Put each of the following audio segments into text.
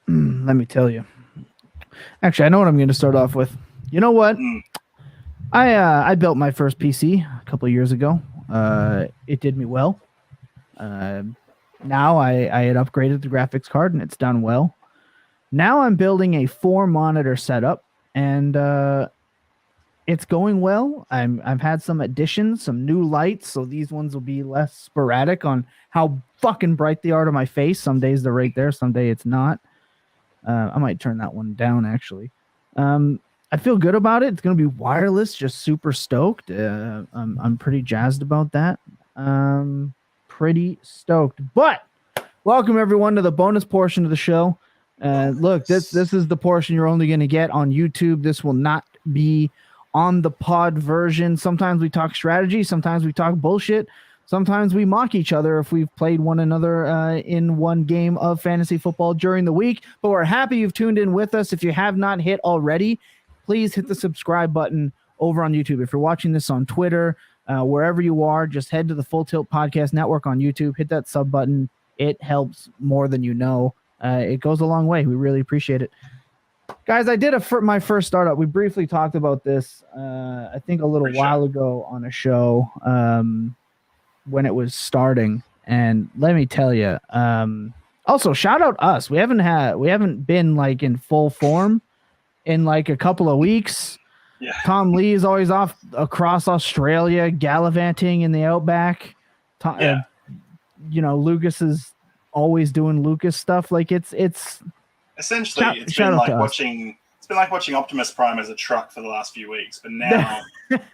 Let me tell you. Actually, I know what I'm going to start off with. You know what? I built my first PC a couple of years ago. It did me well. Now I had upgraded the graphics card and it's done well. Now I'm building a 4-monitor setup and it's going well. I've had some additions, some new lights, so these ones will be less sporadic on how fucking bright they are to my face. Some days they're right there, some day it's not. I might turn that one down actually. I feel good about it. It's going to be wireless, just super stoked. I'm pretty jazzed about that. Pretty stoked. But welcome everyone to the bonus portion of the show. Look, this is the portion you're only going to get on YouTube. This will not be on the pod version. Sometimes we talk strategy, sometimes we talk bullshit, sometimes we mock each other if we've played one another in one game of fantasy football during the week. But we're happy you've tuned in with us. If you have not hit already, please hit the subscribe button over on YouTube. If you're watching this on Twitter, wherever you are, just head to the Full Tilt Podcast Network on YouTube, hit that sub button. It helps more than you know. It goes a long way. We really appreciate it. Guys, I did my first startup. We briefly talked about this, I think a little while ago on a show when it was starting. And let me tell you, also shout out us. We haven't been like in full form in like a couple of weeks. Yeah. Tom Lee is always off across Australia, gallivanting in the outback. Lucas is always doing Lucas stuff. Like it's essentially it's been like watching Optimus Prime as a truck for the last few weeks, but now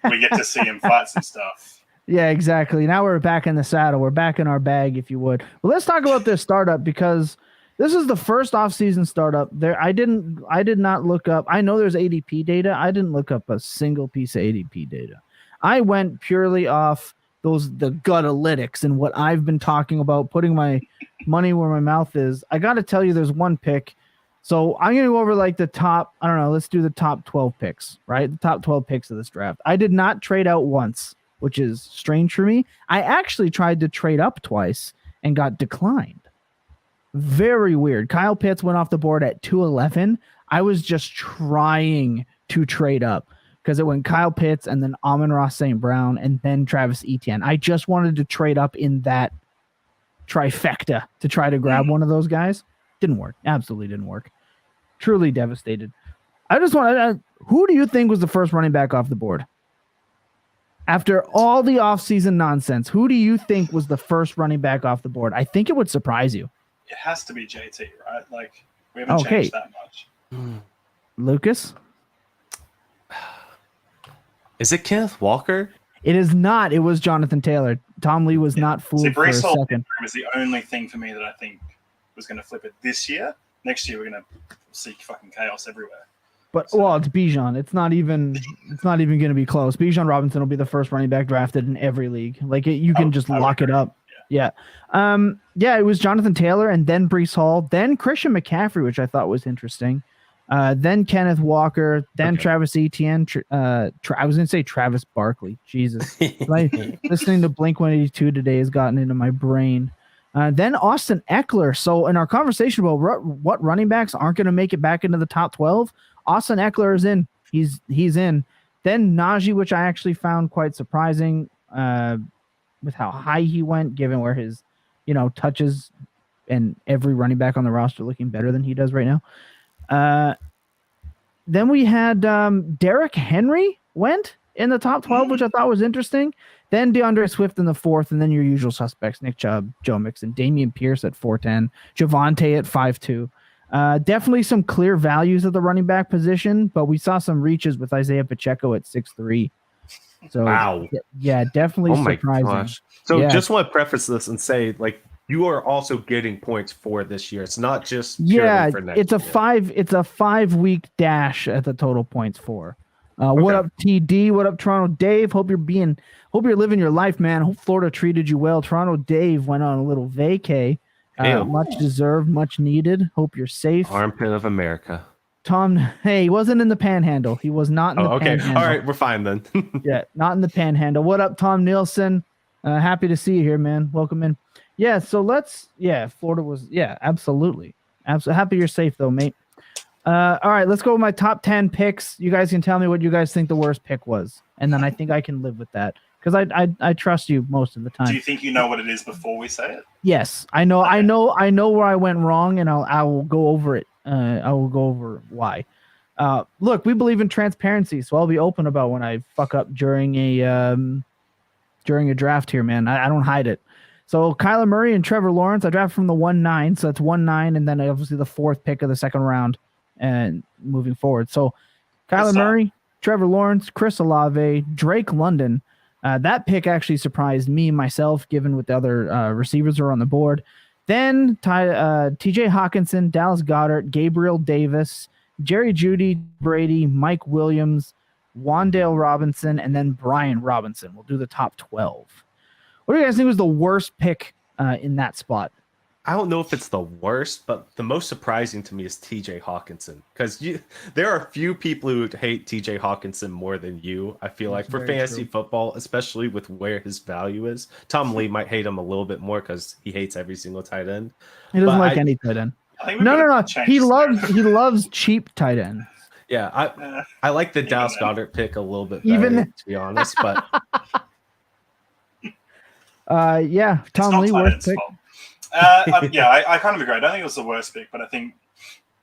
we get to see him fight some stuff. Yeah, exactly. Now we're back in the saddle. We're back in our bag, if you would. Well, let's talk about this startup because this is the first off-season startup. I did not look up. I know there's ADP data. I didn't look up a single piece of ADP data. I went purely off the gutalytics and what I've been talking about, putting my money where my mouth is. I got to tell you, there's one pick. So I'm going to go over like the top, I don't know, let's do the top 12 picks, right? The top 12 picks of this draft. I did not trade out once, which is strange for me. I actually tried to trade up twice and got declined. Very weird. Kyle Pitts went off the board at 211. I was just trying to trade up because it went Kyle Pitts and then Amon-Ra St. Brown and then Travis Etienne. I just wanted to trade up in that trifecta to try to grab one of those guys. Didn't work. Absolutely didn't work. Truly devastated. I just want who do you think was the first running back off the board? After all the offseason nonsense, who do you think was the first running back off the board? I think it would surprise you. It has to be JT, right? Like, we haven't changed that much. Lucas? Is it Kenneth Walker? It is not. It was Jonathan Taylor. Tom Lee was not fooled for a second. Was the only thing for me that I think was going to flip it this year. Next year, we're going to seek fucking chaos everywhere. But well, it's Bijan. It's not even going to be close. Bijan Robinson will be the first running back drafted in every league. Like you can just lock it up. Yeah. It was Jonathan Taylor and then Breece Hall, then Christian McCaffrey, which I thought was interesting. Then Kenneth Walker, then Travis Etienne. I was going to say Travis Barkley. Jesus. Listening to Blink-182 today has gotten into my brain. Then Austin Eckler. So in our conversation about what running backs aren't going to make it back into the top 12, Austin Eckler is in. He's in. Then Najee, which I actually found quite surprising with how high he went, given where his, touches and every running back on the roster looking better than he does right now. Then we had Derrick Henry went in the top 12, which I thought was interesting. Then DeAndre Swift in the 4th, and then your usual suspects, Nick Chubb, Joe Mixon, Damian Pierce at 410, Javonte at 5'2". Definitely some clear values at the running back position, but we saw some reaches with Isaiah Pacheco at 6'3". So wow. Yeah, definitely surprising. Gosh. So just want to preface this and say, like, you are also getting points for this year. It's not just purely for next year. It's a 5-week dash at the total points for. What up, TD? What up, Toronto Dave? Hope you're living your life, man. Hope Florida treated you well. Toronto Dave went on a little vacay. Much deserved, much needed. Hope you're safe. Armpit of America. Tom, hey, he wasn't in the Panhandle. He was not in the Panhandle. All right, we're fine then. Yeah, not in the Panhandle. What up, Tom Nielsen? Happy to see you here, man. Welcome in. Yeah, so Florida was, absolutely. Absolutely happy you're safe though, mate. All right, let's go with my top 10 picks. You guys can tell me what you guys think the worst pick was, and then I think I can live with that because I trust you most of the time. Do you think you know what it is before we say it? Yes, I know. Okay. I know where I went wrong, and I will go over it. I will go over why. Look, we believe in transparency, so I'll be open about when I fuck up during a draft here, man. I don't hide it. So Kyler Murray and Trevor Lawrence, I drafted from the 1-9, so that's 1-9, and then obviously the 4th pick of the 2nd round, and moving forward. So Kyler Murray, Trevor Lawrence, Chris Olave, Drake London. That pick actually surprised me myself, given what the other receivers are on the board. Then T.J. Hawkinson, Dallas Goedert, Gabriel Davis, Jerry Jeudy, Brady, Mike Williams, Wan'Dale Robinson, and then Brian Robinson. We'll do the top 12. What do you guys think was the worst pick in that spot? I don't know if it's the worst, but the most surprising to me is TJ Hawkinson, because there are few people who hate TJ Hawkinson more than you. I feel like for fantasy football, especially with where his value is. Tom Lee might hate him a little bit more because he hates every single tight end. He doesn't like any tight end. No. He loves cheap tight ends. Yeah, I like the Dallas Goedert pick a little bit better, to be honest. But Tom Lee worst pick. I kind of agree. I don't think it was the worst pick, but I think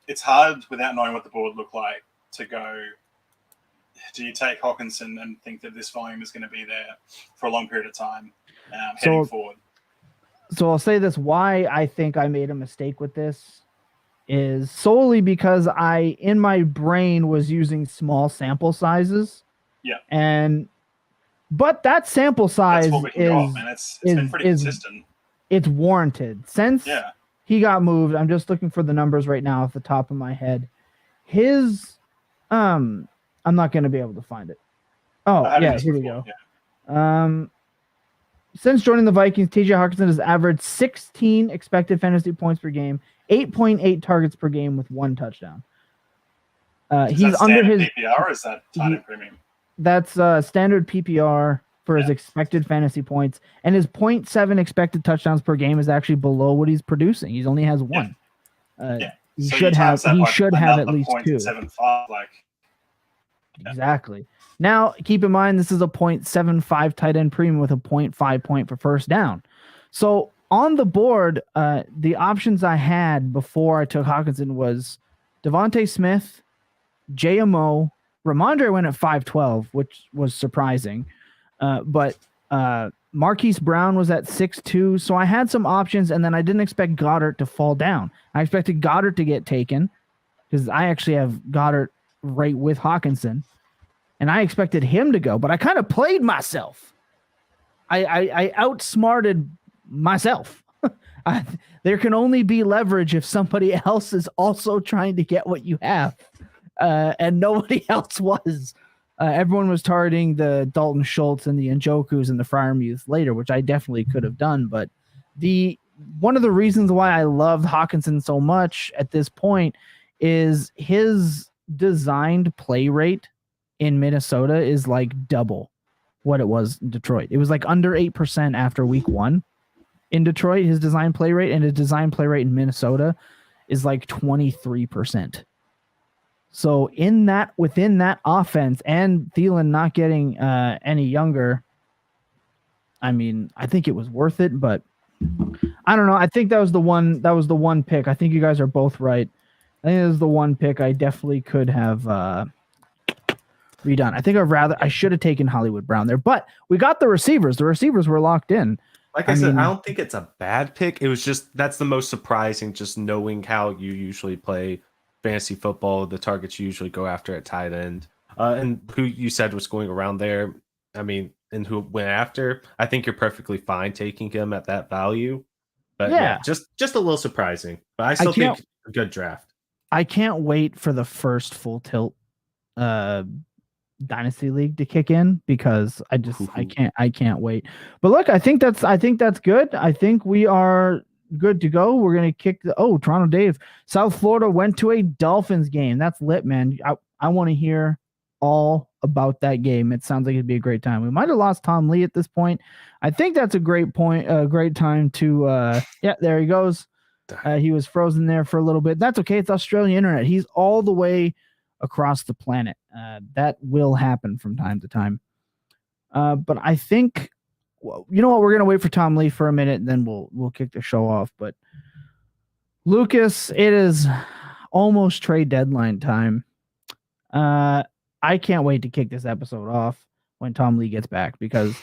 it's hard without knowing what the board looked like to go, do you take Hawkinson and think that this volume is going to be there for a long period of time heading forward? So I'll say this, why I think I made a mistake with this is solely because I, in my brain, was using small sample sizes. Yeah. But that sample size it's been pretty consistent. It's warranted. Since he got moved, I'm just looking for the numbers right now off the top of my head. His, I'm not going to be able to find it. Oh, yeah, here we go. Yeah. Since joining the Vikings, TJ Hawkinson has averaged 16 expected fantasy points per game, 8.8 targets per game with 1 touchdown. He's under his PPR, or is that tight end premium? That's standard PPR for his expected fantasy points, and his 0.7 expected touchdowns per game is actually below what he's producing. He only has 1. He should have at least 2. 0.75, Exactly. Now, keep in mind, this is a 0.75 tight end premium with a 0.5 point for first down. So on the board, the options I had before I took Hawkinson was Devontae Smith, JMO, Ramondre went at 5'12", which was surprising. But Marquise Brown was at 6'2", so I had some options, and then I didn't expect Goddard to fall down. I expected Goddard to get taken because I actually have Goddard right with Hawkinson, and I expected him to go, but I kind of played myself. I outsmarted myself. There can only be leverage if somebody else is also trying to get what you have, and nobody else was. Everyone was targeting the Dalton Schultz and the Njokus and the Freiermuth later, which I definitely could have done. But one of the reasons why I loved Hawkinson so much at this point is his designed play rate in Minnesota is like double what it was in Detroit. It was like under 8% after week 1 in Detroit, his design play rate, and his design play rate in Minnesota is like 23%. So within that offense, and Thielen not getting any younger, I mean, I think it was worth it, but I don't know. I think that was the one pick. I think you guys are both right. I think it was the one pick I definitely could have redone. I think I should have taken Hollywood Brown there, but we got the receivers. The receivers were locked in. Like I said, I don't think it's a bad pick. It was just, that's the most surprising, just knowing how you usually play fantasy football, the targets you usually go after at tight end, and who you said was going around there. I mean, and who went after. I think you're perfectly fine taking him at that value. But yeah just a little surprising. But I still think a good draft. I can't wait for the first full tilt Dynasty League to kick in, because I can't wait. But look, I think that's good. I think we are good to go. We're gonna kick Toronto Dave. South Florida went to a Dolphins game. That's lit, man. I want to hear all about that game. It sounds like it'd be a great time. We might have lost Tom Lee at this point. I think that's a great point, a great time to there he goes. He was frozen there for a little bit. That's okay. It's Australian internet. He's all the way across the planet. That will happen from time to time. But I think, you know what? We're gonna wait for Tom Lee for a minute, and then we'll kick the show off. But Lucas, it is almost trade deadline time. I can't wait to kick this episode off when Tom Lee gets back because,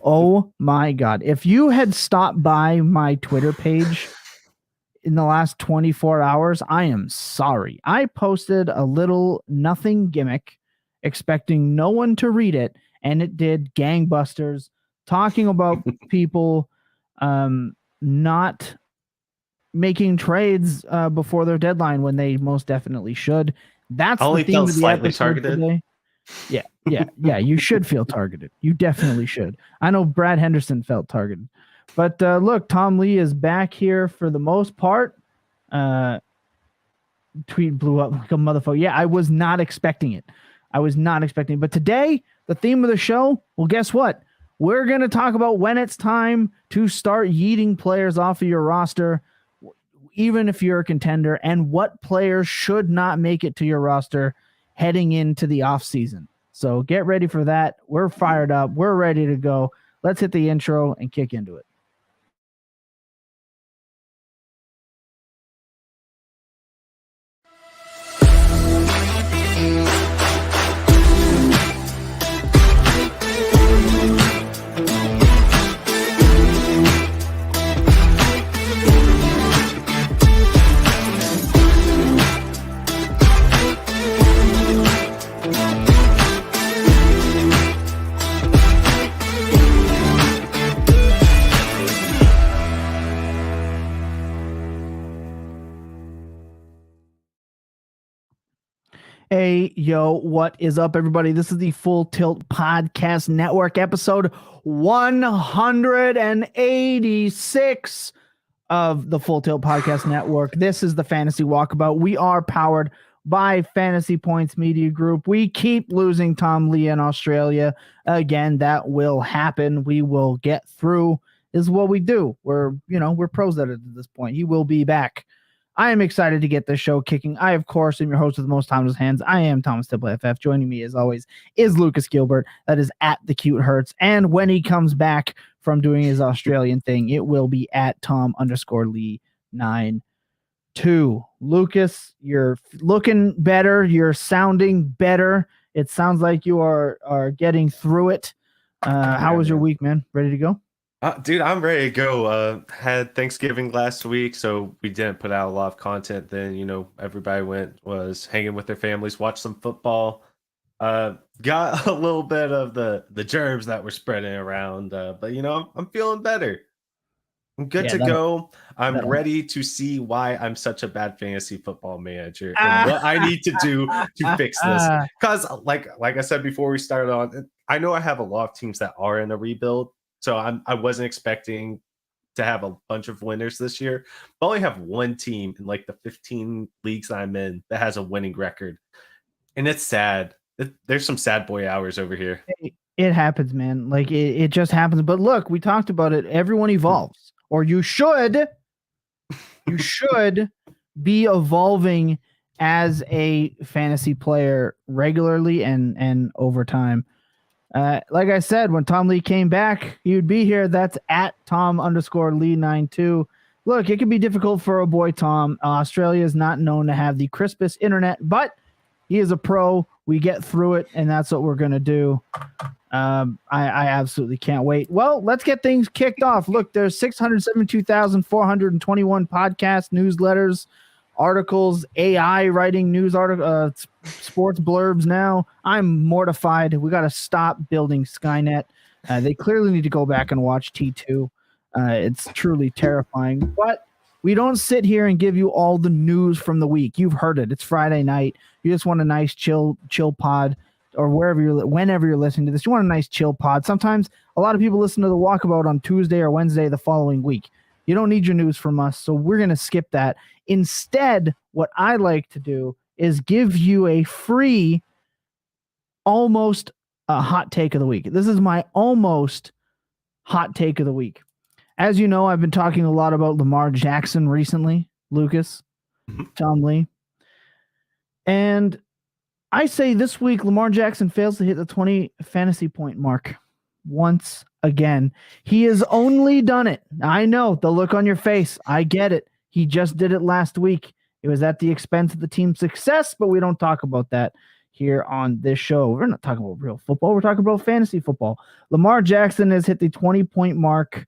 oh my God, if you had stopped by my Twitter page in the last 24 hours, I am sorry. I posted a little nothing gimmick expecting no one to read it, and it did gangbusters, talking about people not making trades before their deadline when they most definitely should. That's only the theme of the slightly episode targeted today. Yeah. You should feel targeted. You definitely should. I know Brad Henderson felt targeted. But look, Tom Lee is back here for the most part. Tweet blew up like a motherfucker. Yeah, I was not expecting it. But today, the theme of the show, well, guess what? We're going to talk about when it's time to start yeeting players off of your roster, even if you're a contender, and what players should not make it to your roster heading into the offseason. So get ready for that. We're fired up. We're ready to go. Let's hit the intro and kick into it. Hey, yo, what is up, everybody? This is the Full Tilt Podcast Network, episode 186 of the Full Tilt Podcast Network. This is the Fantasy Walkabout. We are powered by Fantasy Points Media Group. We keep losing Tom Lee in Australia. Again, that will happen. We will get through. This is what we do. We're pros at it at this point. He will be back. I am excited to get this show kicking. I, of course, am your host with the most time in his hands. I am Thomas Tipple FF. Joining me, as always, is Lucas Gilbert. That is at The Cute Hurts. And when he comes back from doing his Australian thing, it will be at Tom_Lee92. Lucas, you're looking better. You're sounding better. It sounds like you are getting through it. How was your week, man? Ready to go? Dude, I'm ready to go. Had Thanksgiving last week, so we didn't put out a lot of content. Then, everybody was hanging with their families, watched some football. Got a little bit of the germs that were spreading around, but I'm feeling better. I'm good to go. I'm ready to see why I'm such a bad fantasy football manager and what I need to do to fix this. Because, like I said before we started on, I know I have a lot of teams that are in a rebuild. So I wasn't expecting to have a bunch of winners this year. But I only have one team in like the 15 leagues I'm in that has a winning record. And it's sad. There's some sad boy hours over here. It happens, man. Like it just happens. But look, we talked about it. Everyone evolves. Or you should be evolving as a fantasy player regularly and over time. Like I said, when Tom Lee came back, he would be here. That's at Tom_Lee92. Look, it can be difficult for a boy Tom. Australia is not known to have the crispest internet, but he is a pro. We get through it, and that's what we're going to do. I absolutely can't wait. Well, let's get things kicked off. Look, there's 672,421 podcasts, newsletters, articles, AI writing news article, sports blurbs now. I'm mortified. We got to stop building Skynet. They clearly need to go back and watch T2. It's truly terrifying. But we don't sit here and give you all the news from the week. You've heard it. It's Friday night. You just want a nice chill pod, or whenever you're listening to this. You want a nice chill pod. Sometimes a lot of people listen to the Walkabout on Tuesday or Wednesday the following week. You don't need your news from us, so we're going to skip that. Instead, what I like to do is give you a free almost hot take of the week. This is my almost hot take of the week. as you know, I've been talking a lot about Lamar Jackson recently, Lucas, Tom Lee. And I say this week, Lamar Jackson fails to hit the 20 fantasy point mark once again. He has only done it. I know the look on your face. I get it. He just did it last week. It was at the expense of the team's success, but we don't talk about that here on this show. We're not talking about real football. We're talking about fantasy football. Lamar Jackson has hit the 20-point mark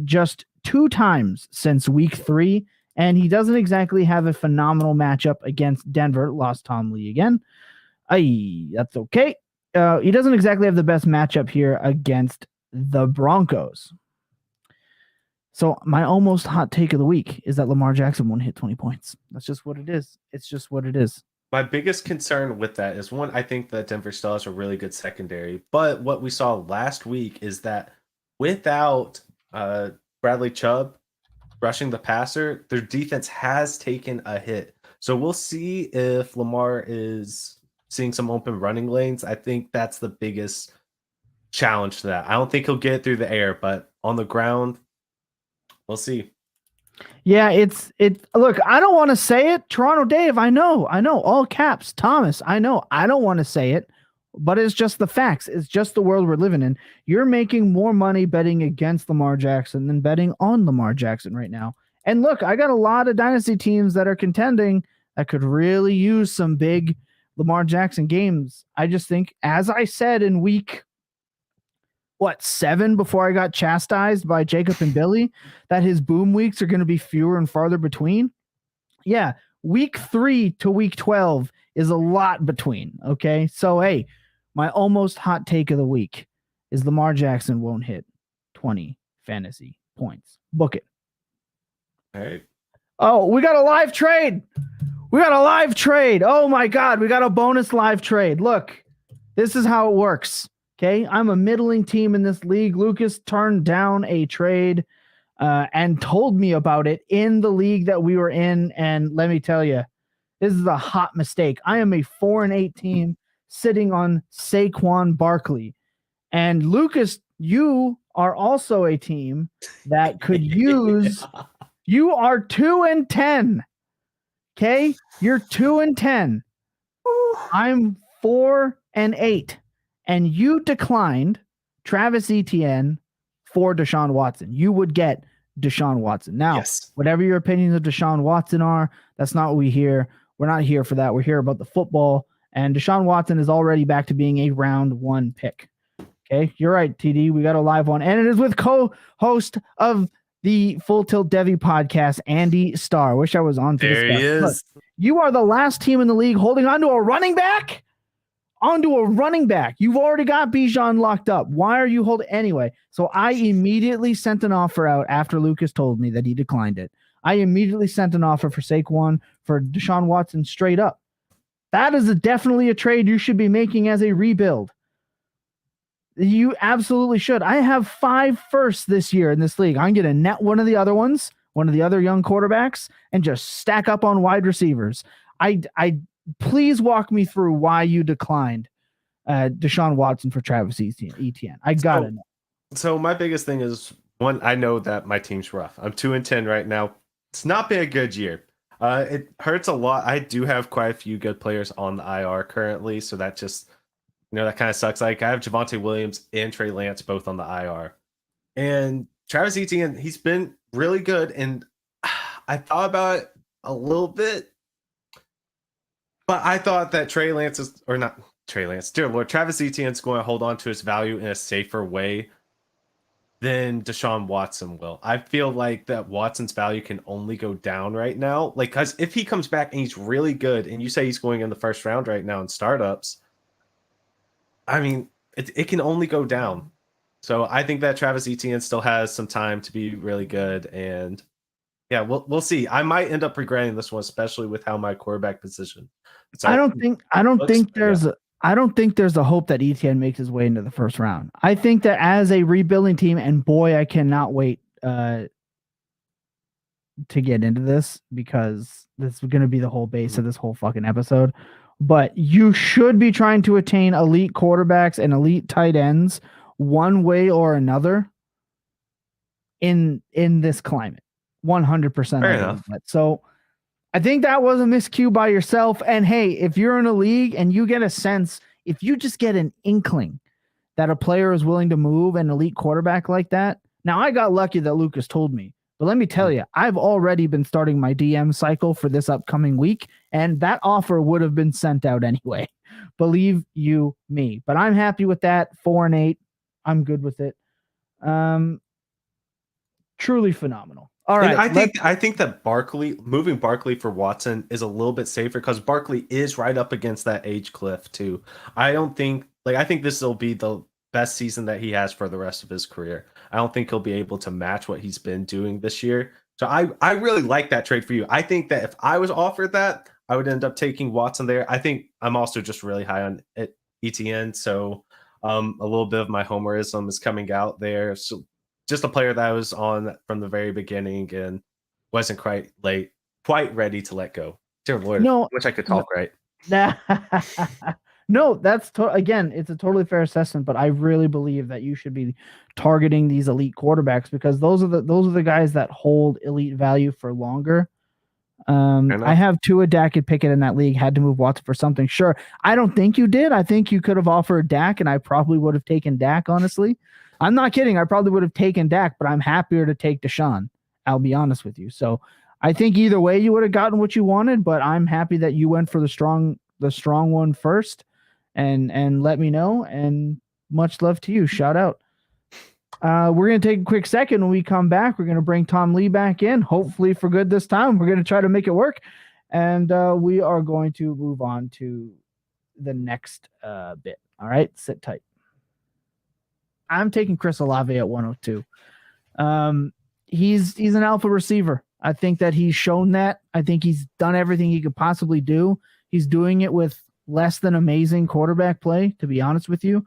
just 2 times since week 3, and he doesn't exactly have a phenomenal matchup against Denver. Lost Tom Lee again. That's okay. He doesn't exactly have the best matchup here against the Broncos. So my almost hot take of the week is that Lamar Jackson won't hit 20 points. That's just what it is. It's just what it is. My biggest concern with that is, one, I think that Denver still has a really good secondary. But what we saw last week is that without Bradley Chubb rushing the passer, their defense has taken a hit. So we'll see if Lamar is seeing some open running lanes. I think that's the biggest challenge to that. I don't think he'll get it through the air, but on the ground, we'll see. Yeah, it's look, I don't want to say it. Toronto Dave, I know, all caps. Thomas, I know. I don't want to say it, but it's just the facts. It's just the world we're living in. You're making more money betting against Lamar Jackson than betting on Lamar Jackson right now. And look, I got a lot of dynasty teams that are contending that could really use some big Lamar Jackson games. I just think, as I said in week 7 before I got chastised by Jacob and Billy, that his boom weeks are going to be fewer and farther between. Yeah, week 3 to week 12 is a lot between. Okay, so hey, my almost hot take of the week is Lamar Jackson won't hit 20 fantasy points. Book it. All right. Oh, we got a live trade. Oh my God, we got a bonus live trade. Look, this is how it works. Okay, I'm a middling team in this league. Lucas turned down a trade and told me about it in the league that we were in. And let me tell you, this is a hot mistake. I am a 4-8 team sitting on Saquon Barkley. And Lucas, you are also a team that could use. You are 2-10. Okay, you're 2-10. I'm 4-8. And you declined Travis Etienne for Deshaun Watson. You would get Deshaun Watson. Now, yes, whatever your opinions of Deshaun Watson are, that's not what we hear. We're not here for that. We're here about the football. And Deshaun Watson is already back to being a round 1 pick. Okay, you're right, TD. We got a live one. And it is with co-host of the Full Tilt Devy podcast, Andy Starr. Wish I was on to there this. He is. Look, you are the last team in the league holding on to a running back. You've already got Bijan locked up. Why are you holding anyway? So I immediately sent an offer out after Lucas told me that he declined it. I immediately sent an offer for Saquon for Deshaun Watson straight up. That is definitely a trade you should be making as a rebuild. You absolutely should. I have 5 firsts this year in this league. I'm going to net one of the other ones, one of the other young quarterbacks, and just stack up on wide receivers. Please walk me through why you declined Deshaun Watson for Travis Etienne. I got it. So my biggest thing is, one, I know that my team's rough. I'm 2-10 right now. It's not been a good year. It hurts a lot. I do have quite a few good players on the IR currently, so that just, that kind of sucks. Like, I have Javonte Williams and Trey Lance both on the IR. And Travis Etienne, he's been really good, and I thought about it a little bit. But I thought that Travis Etienne's going to hold on to his value in a safer way than Deshaun Watson will. I feel like that Watson's value can only go down right now. Like, because if he comes back and he's really good, and you say he's going in the first round right now in startups, I mean, it can only go down. So I think that Travis Etienne still has some time to be really good, and yeah, we'll see. I might end up regretting this one, especially with how my quarterback position. I don't think there's a hope that Etienne makes his way into the first round. I think that as a rebuilding team, and boy, I cannot wait to get into this, because this is going to be the whole base of this whole fucking episode. But you should be trying to attain elite quarterbacks and elite tight ends one way or another. in this climate. 100%. Fair I enough. believe that. So I think that was a miscue by yourself. And hey, if you're in a league and you get a sense, if you just get an inkling that a player is willing to move an elite quarterback like that. Now, I got lucky that Lucas told me, but let me tell you, I've already been starting my DM cycle for this upcoming week, and that offer would have been sent out anyway. Believe you me. But I'm happy with that. 4-8. I'm good with it. Truly phenomenal. All right. And I think that moving Barkley for Watson is a little bit safer because Barkley is right up against that age cliff too. I think this will be the best season that he has for the rest of his career. I don't think he'll be able to match what he's been doing this year. So I really like that trade for you. I think that if I was offered that, I would end up taking Watson there. I think I'm also just really high on ETN. So a little bit of my homerism is coming out there. So just a player that I was on from the very beginning and wasn't quite ready to let go. Dear Lord, No, wish I could talk right. No, that's again, it's a totally fair assessment, but I really believe that you should be targeting these elite quarterbacks because those are the guys that hold elite value for longer. I have Tua, Dak, and Pickett in that league. Had to move Watson for something. Sure, I don't think you did. I think you could have offered Dak, and I probably would have taken Dak. Honestly, I'm not kidding. I probably would have taken Dak, but I'm happier to take Deshaun. I'll be honest with you. So I think either way you would have gotten what you wanted, but I'm happy that you went for the strong one first. And let me know. And much love to you. Shout out. We're going to take a quick second. When we come back, we're going to bring Tom Lee back in, hopefully for good this time. We're going to try to make it work. And we are going to move on to the next bit. All right, sit tight. I'm taking Chris Olave at 102. He's an alpha receiver. I think that he's shown that. I think he's done everything he could possibly do. He's doing it with less than amazing quarterback play, to be honest with you.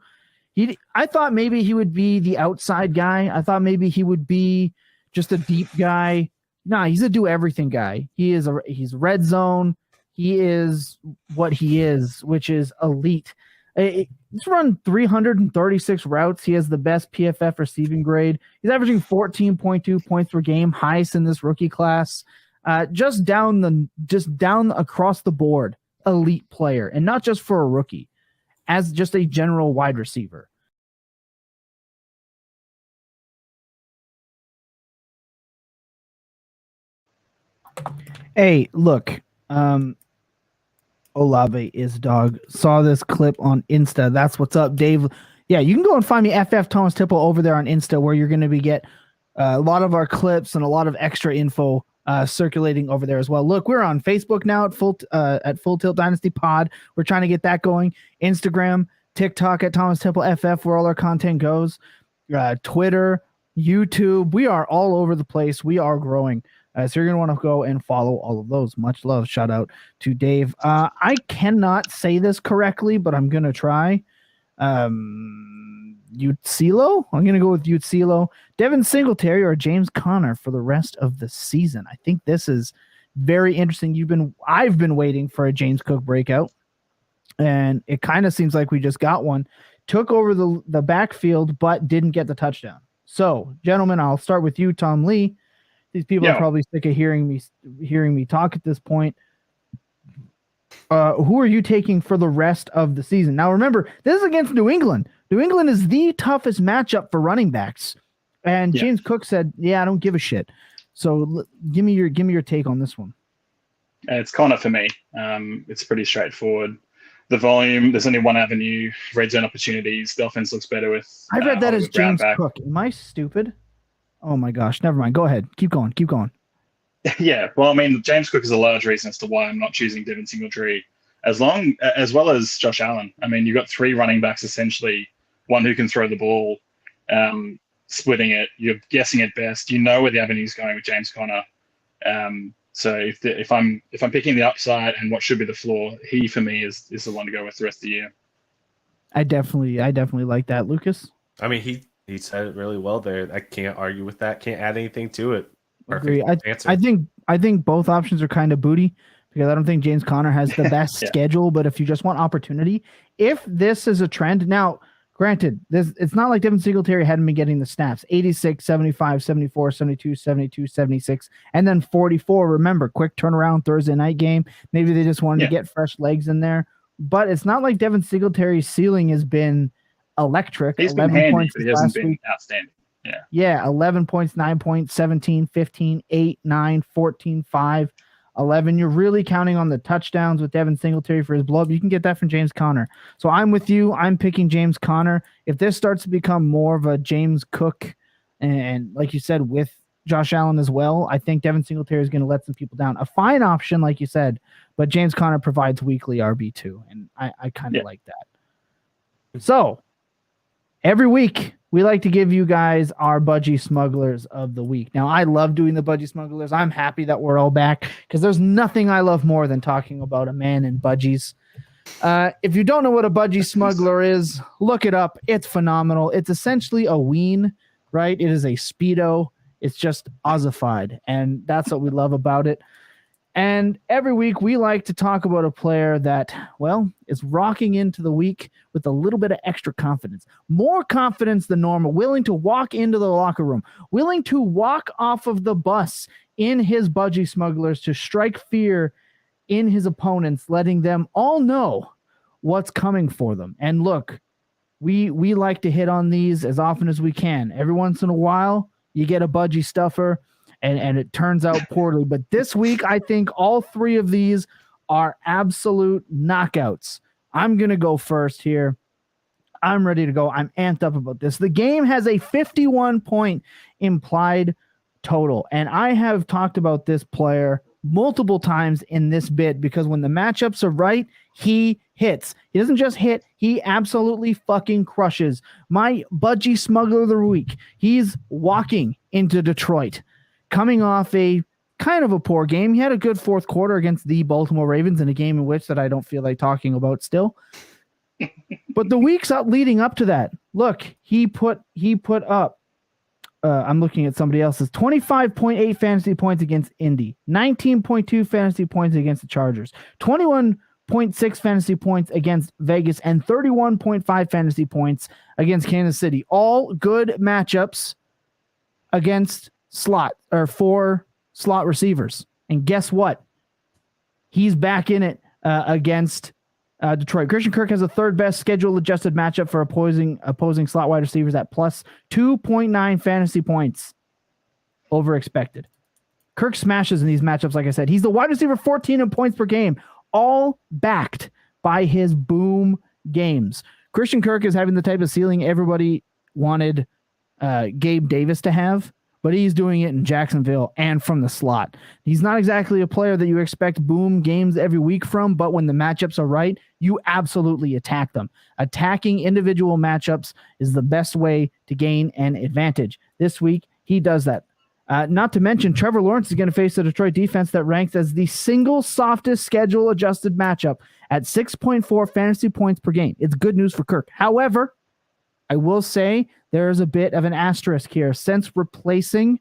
I thought maybe he would be the outside guy. I thought maybe he would be just a deep guy. Nah, he's a do everything guy. He's red zone. He is what he is, which is elite. He's run 336 routes. He has the best PFF receiving grade. He's averaging 14.2 points per game, highest in this rookie class. Just down across the board, elite player, and not just for a rookie, as just a general wide receiver. Hey, look, Olave is dog. Saw this clip on Insta. That's what's up, Dave. Yeah, you can go and find me FF Thomas Tipple over there on Insta, where you're going to get a lot of our clips and a lot of extra info circulating over there as well. Look, we're on Facebook now at Full Tilt Dynasty Pod. We're trying to get that going. Instagram, TikTok at Thomas Temple FF, where all our content goes. Twitter, YouTube. We are all over the place. We are growing. So you're going to want to go and follow all of those. Much love. Shout out to Dave. I cannot say this correctly, but I'm going to try. Utsilo? I'm going to go with Utsilo. Devin Singletary or James Conner for the rest of the season. I think this is very interesting. I've been waiting for a James Cook breakout, and it kind of seems like we just got one. Took over the backfield, but didn't get the touchdown. So, gentlemen, I'll start with you, Tom Lee. These people are probably sick of hearing me talk at this point. Who are you taking for the rest of the season? Now, remember, this is against New England. New England is the toughest matchup for running backs. And James Cook said, I don't give a shit. So give me your take on this one. It's Connor for me. It's pretty straightforward. The volume, there's only one avenue, red zone opportunities. The offense looks better with I read that as James Cook. Am I stupid? Oh my gosh, never mind. Go ahead. Keep going. Yeah, well, I mean, James Cook is a large reason as to why I'm not choosing Devin Singletary, as well as Josh Allen. I mean, you've got three running backs essentially, one who can throw the ball, splitting it. You're guessing at best. You know where the avenue's going with James Conner. So if I'm picking the upside and what should be the floor, he for me is the one to go with the rest of the year. I definitely like that, Lucas. I mean, he said it really well there. I can't argue with that. Can't add anything to it. Agree. I think both options are kind of booty because I don't think James Conner has the best schedule. But if you just want opportunity, if this is a trend now, Granted, it's not like Devin Singletary hadn't been getting the snaps. 86, 75, 74, 72, 72, 76, and then 44. Remember, quick turnaround Thursday night game. Maybe they just wanted to get fresh legs in there. But it's not like Devin Singletary's ceiling has been electric. He's been handy, but he hasn't been outstanding. Yeah. Yeah, 11 points, 9 points, 17, 15, 8, 9, 14, 5, 11. You're really counting on the touchdowns with Devin Singletary for his blow-up. You can get that from James Conner. So I'm with you. I'm picking James Conner. If this starts to become more of a James Cook, and like you said, with Josh Allen as well, I think Devin Singletary is going to let some people down. A fine option, like you said, but James Conner provides weekly RB2, and I kind of like that. So every week, we like to give you guys our Budgie Smugglers of the week. Now, I love doing the Budgie Smugglers. I'm happy that we're all back because there's nothing I love more than talking about a man in budgies. If you don't know what a Budgie Smuggler is, look it up. It's phenomenal. It's essentially a ween, right? It is a Speedo. It's just ossified, and that's what we love about it. And every week we like to talk about a player that, well, is rocking into the week with a little bit of extra confidence, more confidence than normal, willing to walk into the locker room, willing to walk off of the bus in his Budgie Smugglers to strike fear in his opponents, letting them all know what's coming for them. And look, we like to hit on these as often as we can. Every once in a while, you get a Budgie stuffer, and it turns out poorly. But this week, I think all three of these are absolute knockouts. I'm going to go first here. I'm ready to go. I'm amped up about this. The game has a 51-point implied total, and I have talked about this player multiple times in this bit because when the matchups are right, he hits. He doesn't just hit, he absolutely fucking crushes. My Budgie Smuggler of the week, he's walking into Detroit, coming off a kind of a poor game. He had a good fourth quarter against the Baltimore Ravens in a game in which that I don't feel like talking about still. But the weeks leading up to that, look, he put up, I'm looking at somebody else's, 25.8 fantasy points against Indy, 19.2 fantasy points against the Chargers, 21.6 fantasy points against Vegas, and 31.5 fantasy points against Kansas City. All good matchups against four slot receivers. And guess what? He's back in it against Detroit. Christian Kirk has the third best schedule adjusted matchup for opposing slot wide receivers at plus 2.9 fantasy points over expected. Kirk smashes in these matchups. Like I said, he's the wide receiver 14 in points per game, all backed by his boom games. Christian Kirk is having the type of ceiling everybody wanted Gabe Davis to have, but he's doing it in Jacksonville and from the slot. He's not exactly a player that you expect boom games every week from, but when the matchups are right, you absolutely attack them. Attacking individual matchups is the best way to gain an advantage. This week, he does that. Not to mention, Trevor Lawrence is going to face a Detroit defense that ranks as the single softest schedule-adjusted matchup at 6.4 fantasy points per game. It's good news for Kirk. However, I will say there's a bit of an asterisk here. Since replacing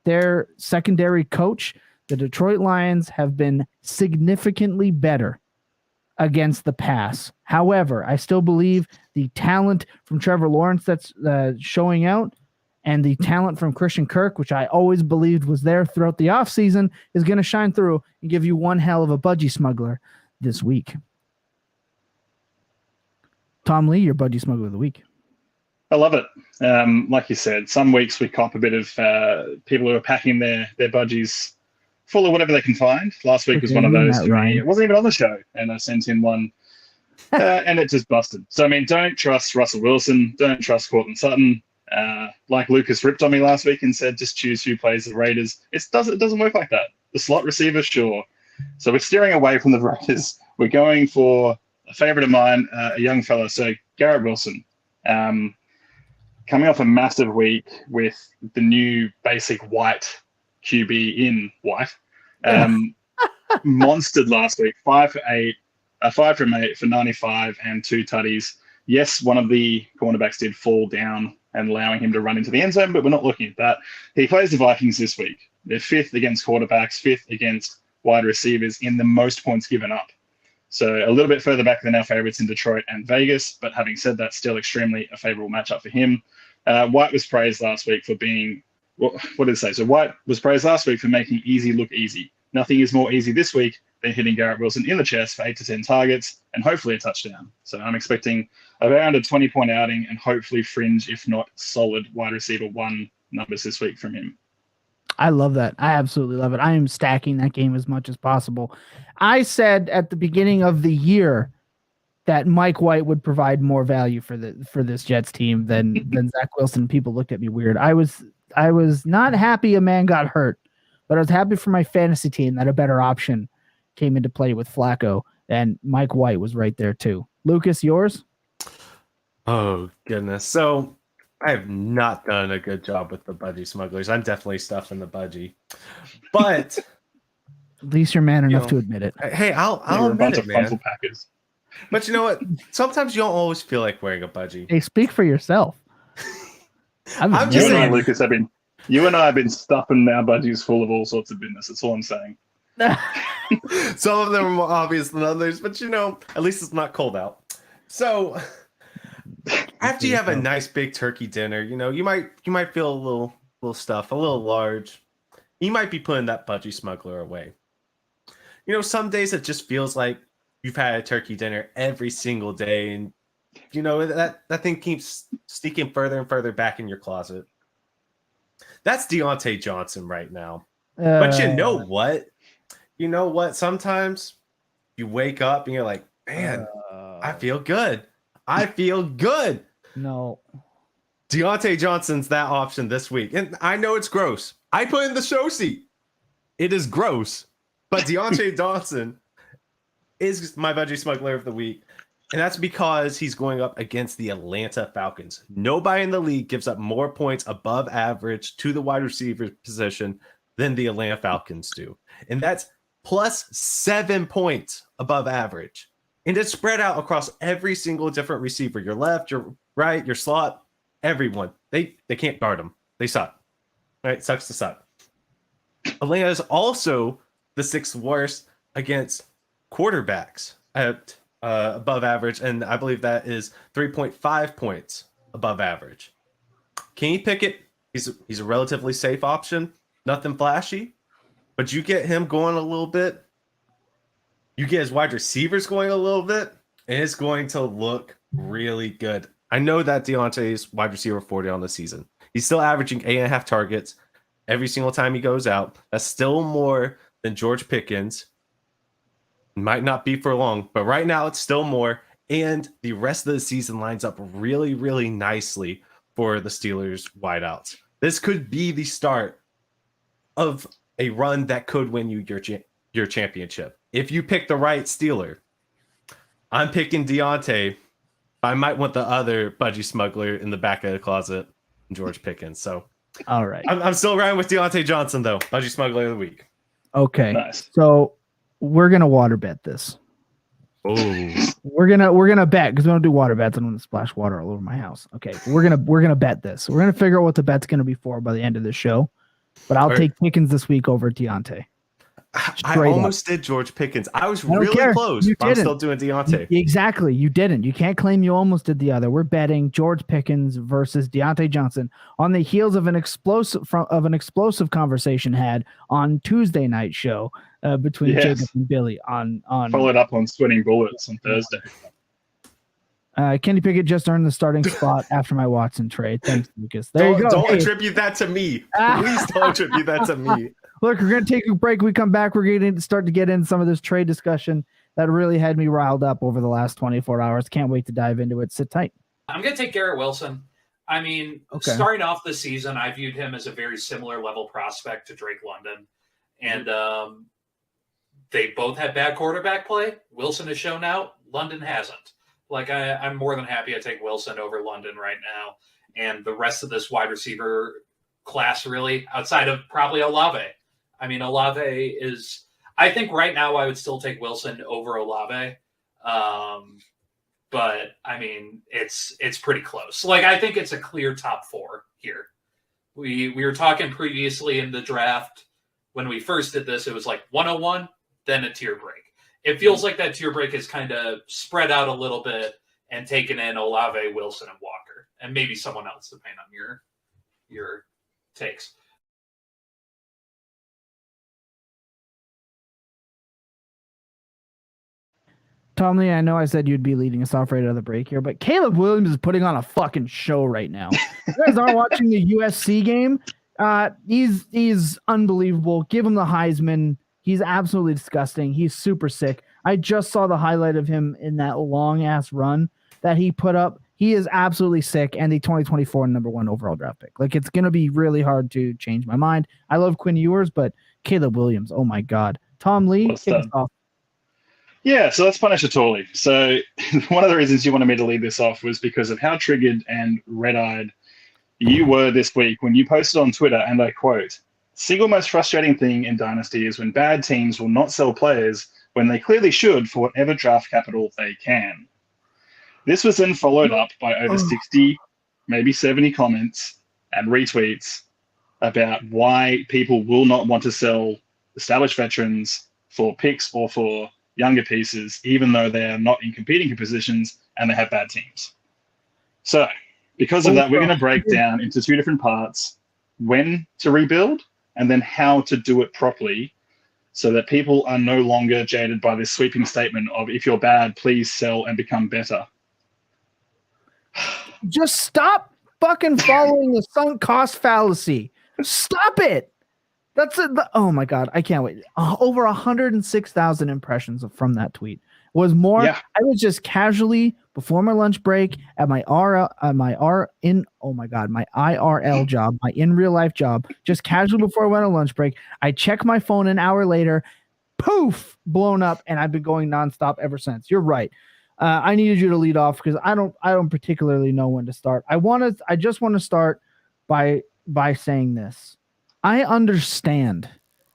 their secondary coach, the Detroit Lions have been significantly better against the pass. However, I still believe the talent from Trevor Lawrence that's showing out and the talent from Christian Kirk, which I always believed was there throughout the offseason, is going to shine through and give you one hell of a Budgie Smuggler this week. Tom Lee, your Budgie Smuggler of the week. I love it. Like you said, some weeks we cop a bit of people who are packing their budgies full of whatever they can find. Last week was one of those. It wasn't even on the show, and I sent in one, and it just busted. So, I mean, don't trust Russell Wilson. Don't trust Courtland Sutton. Like Lucas ripped on me last week and said, just choose who plays the Raiders. It doesn't work like that. The slot receiver, sure. So we're steering away from the Raiders. We're going for a favorite of mine, a young fella, so Garrett Wilson. Coming off a massive week with the new basic white QB in white. Monstered last week, 5 from 8 for 95 and 2 tutties. Yes, one of the cornerbacks did fall down and allowing him to run into the end zone, but we're not looking at that. He plays the Vikings this week. They're 5th against quarterbacks, 5th against wide receivers in the most points given up. So a little bit further back than our favorites in Detroit and Vegas. But having said that, still extremely a favorable matchup for him. White was praised last week for being, what did it say? So White was praised last week for making easy look easy. Nothing is more easy this week than hitting Garrett Wilson in the chest for 8 to 10 targets and hopefully a touchdown. So I'm expecting around a 20-point outing and hopefully fringe, if not solid, wide receiver 1 numbers this week from him. I love that. I absolutely love it. I am stacking that game as much as possible. I said at the beginning of the year that Mike White would provide more value for this Jets team than Zach Wilson. People looked at me weird. I was not happy a man got hurt, but I was happy for my fantasy team that a better option came into play with Flacco, and Mike White was right there too. Lucas, yours? Oh, goodness. So I have not done a good job with the budgie smugglers. I'm definitely stuffing the budgie. But at least you're man enough to admit it. Hey, I'll admit it, man. Packers. But you know what? Sometimes you don't always feel like wearing a budgie. Hey, speak for yourself. I'm just saying, Lucas, you and I have been stuffing our budgies full of all sorts of business. That's all I'm saying. Some of them are more obvious than others, but at least it's not cold out. So after you have a nice big turkey dinner, you might feel a little stuff, a little large. You might be putting that budgie smuggler away. Some days it just feels like you've had a turkey dinner every single day, and that thing keeps sneaking further and further back in your closet. That's Deontay Johnson right now. But you know what? Sometimes you wake up and you're like, man, I feel good. I feel good. No. Deontay Johnson's that option this week. And I know it's gross. I put in the show seat. It is gross. But Deontay Johnson is my budgie smuggler of the week. And that's because he's going up against the Atlanta Falcons. Nobody in the league gives up more points above average to the wide receiver position than the Atlanta Falcons do. And that's plus 7 points above average. And it's spread out across every single different receiver. Your left, your right, your slot, everyone. They can't guard them. They suck. Right? Sucks to suck. Atlanta is also the 6th worst against quarterbacks at above average, and I believe that is 3.5 points above average. Kenny Pickett, he's a relatively safe option. Nothing flashy, but you get him going a little bit. You get his wide receivers going a little bit, and it's going to look really good. I know that Deontay's wide receiver 40 on the season. He's still averaging 8.5 targets every single time he goes out. That's still more than George Pickens. Might not be for long, but right now it's still more. And the rest of the season lines up really, really nicely for the Steelers wideouts. This could be the start of a run that could win you your championship. If you pick the right Steeler, I'm picking Deontay. I might want the other budgie smuggler in the back of the closet, George Pickens. So, all right, I'm still riding with Deontay Johnson though, budgie smuggler of the week. Okay, nice. So we're gonna water bet this. Oh, we're gonna bet because we don't do water bets. I'm gonna splash water all over my house. Okay, we're gonna bet this. We're gonna figure out what the bet's gonna be for by the end of the show. But I'll take Pickens this week over Deontay. I almost did George Pickens. I was really close. But I'm still doing Deontay. Exactly. You didn't. You can't claim you almost did the other. We're betting George Pickens versus Deontay Johnson on the heels of an explosive conversation had on Tuesday night show between Jacob and Billy on followed up on Sweating Bullets on Thursday. Kenny Pickett just earned the starting spot after my Watson trade. Thanks, Lucas. There you go. Don't attribute that to me. Please don't attribute that to me. Look, we're going to take a break. We come back. We're going to start to get in some of this trade discussion that really had me riled up over the last 24 hours. Can't wait to dive into it. Sit tight. I'm going to take Garrett Wilson. I mean, starting off the season, I viewed him as a very similar level prospect to Drake London. And they both had bad quarterback play. Wilson has shown out. London hasn't. I'm more than happy I take Wilson over London right now. And the rest of this wide receiver class, really, outside of probably Olave. I mean, Olave is – I think right now I would still take Wilson over Olave. But, I mean, it's pretty close. I think it's a clear top 4 here. We were talking previously in the draft. When we first did this, it was 101, then a tier break. it feels like that tier break is kind of spread out a little bit and taken in Olave, Wilson, and Walker, and maybe someone else, depending on your takes. Tom Lee, I know I said you'd be leading us off right out of the break here, but Caleb Williams is putting on a fucking show right now. You guys aren't watching the USC game. He's unbelievable. Give him the Heisman. He's absolutely disgusting. He's super sick. I just saw the highlight of him in that long ass run that he put up. He is absolutely sick, and the 2024 number 1 overall draft pick. Like, it's going to be really hard to change my mind. I love Quinn Ewers, but Caleb Williams, oh my God. Tom Lee, kick us off. Yeah, so let's punish Atoli. So one of the reasons you wanted me to lead this off was because of how triggered and red-eyed you were this week when you posted on Twitter, and I quote, "Single most frustrating thing in Dynasty is when bad teams will not sell players when they clearly should for whatever draft capital they can." This was then followed up by over 60, maybe 70 comments and retweets about why people will not want to sell established veterans for picks or for younger pieces, even though they are not in competing positions and they have bad teams. So because of that, we're going to break down into 2 different parts: when to rebuild and then how to do it properly, so that people are no longer jaded by this sweeping statement of, if you're bad, please sell and become better. Just stop fucking following the sunk cost fallacy. Stop it. That's it. Oh my God, I can't wait. Over 106,000 impressions from that tweet. Was more. Yeah. I was just casually before my lunch break at my IRL job, my in real life job, just casually before I went on lunch break. I check my phone an hour later, poof, blown up, and I've been going nonstop ever since. You're right. I needed you to lead off because I don't particularly know when to start. I just want to start by saying this. I understand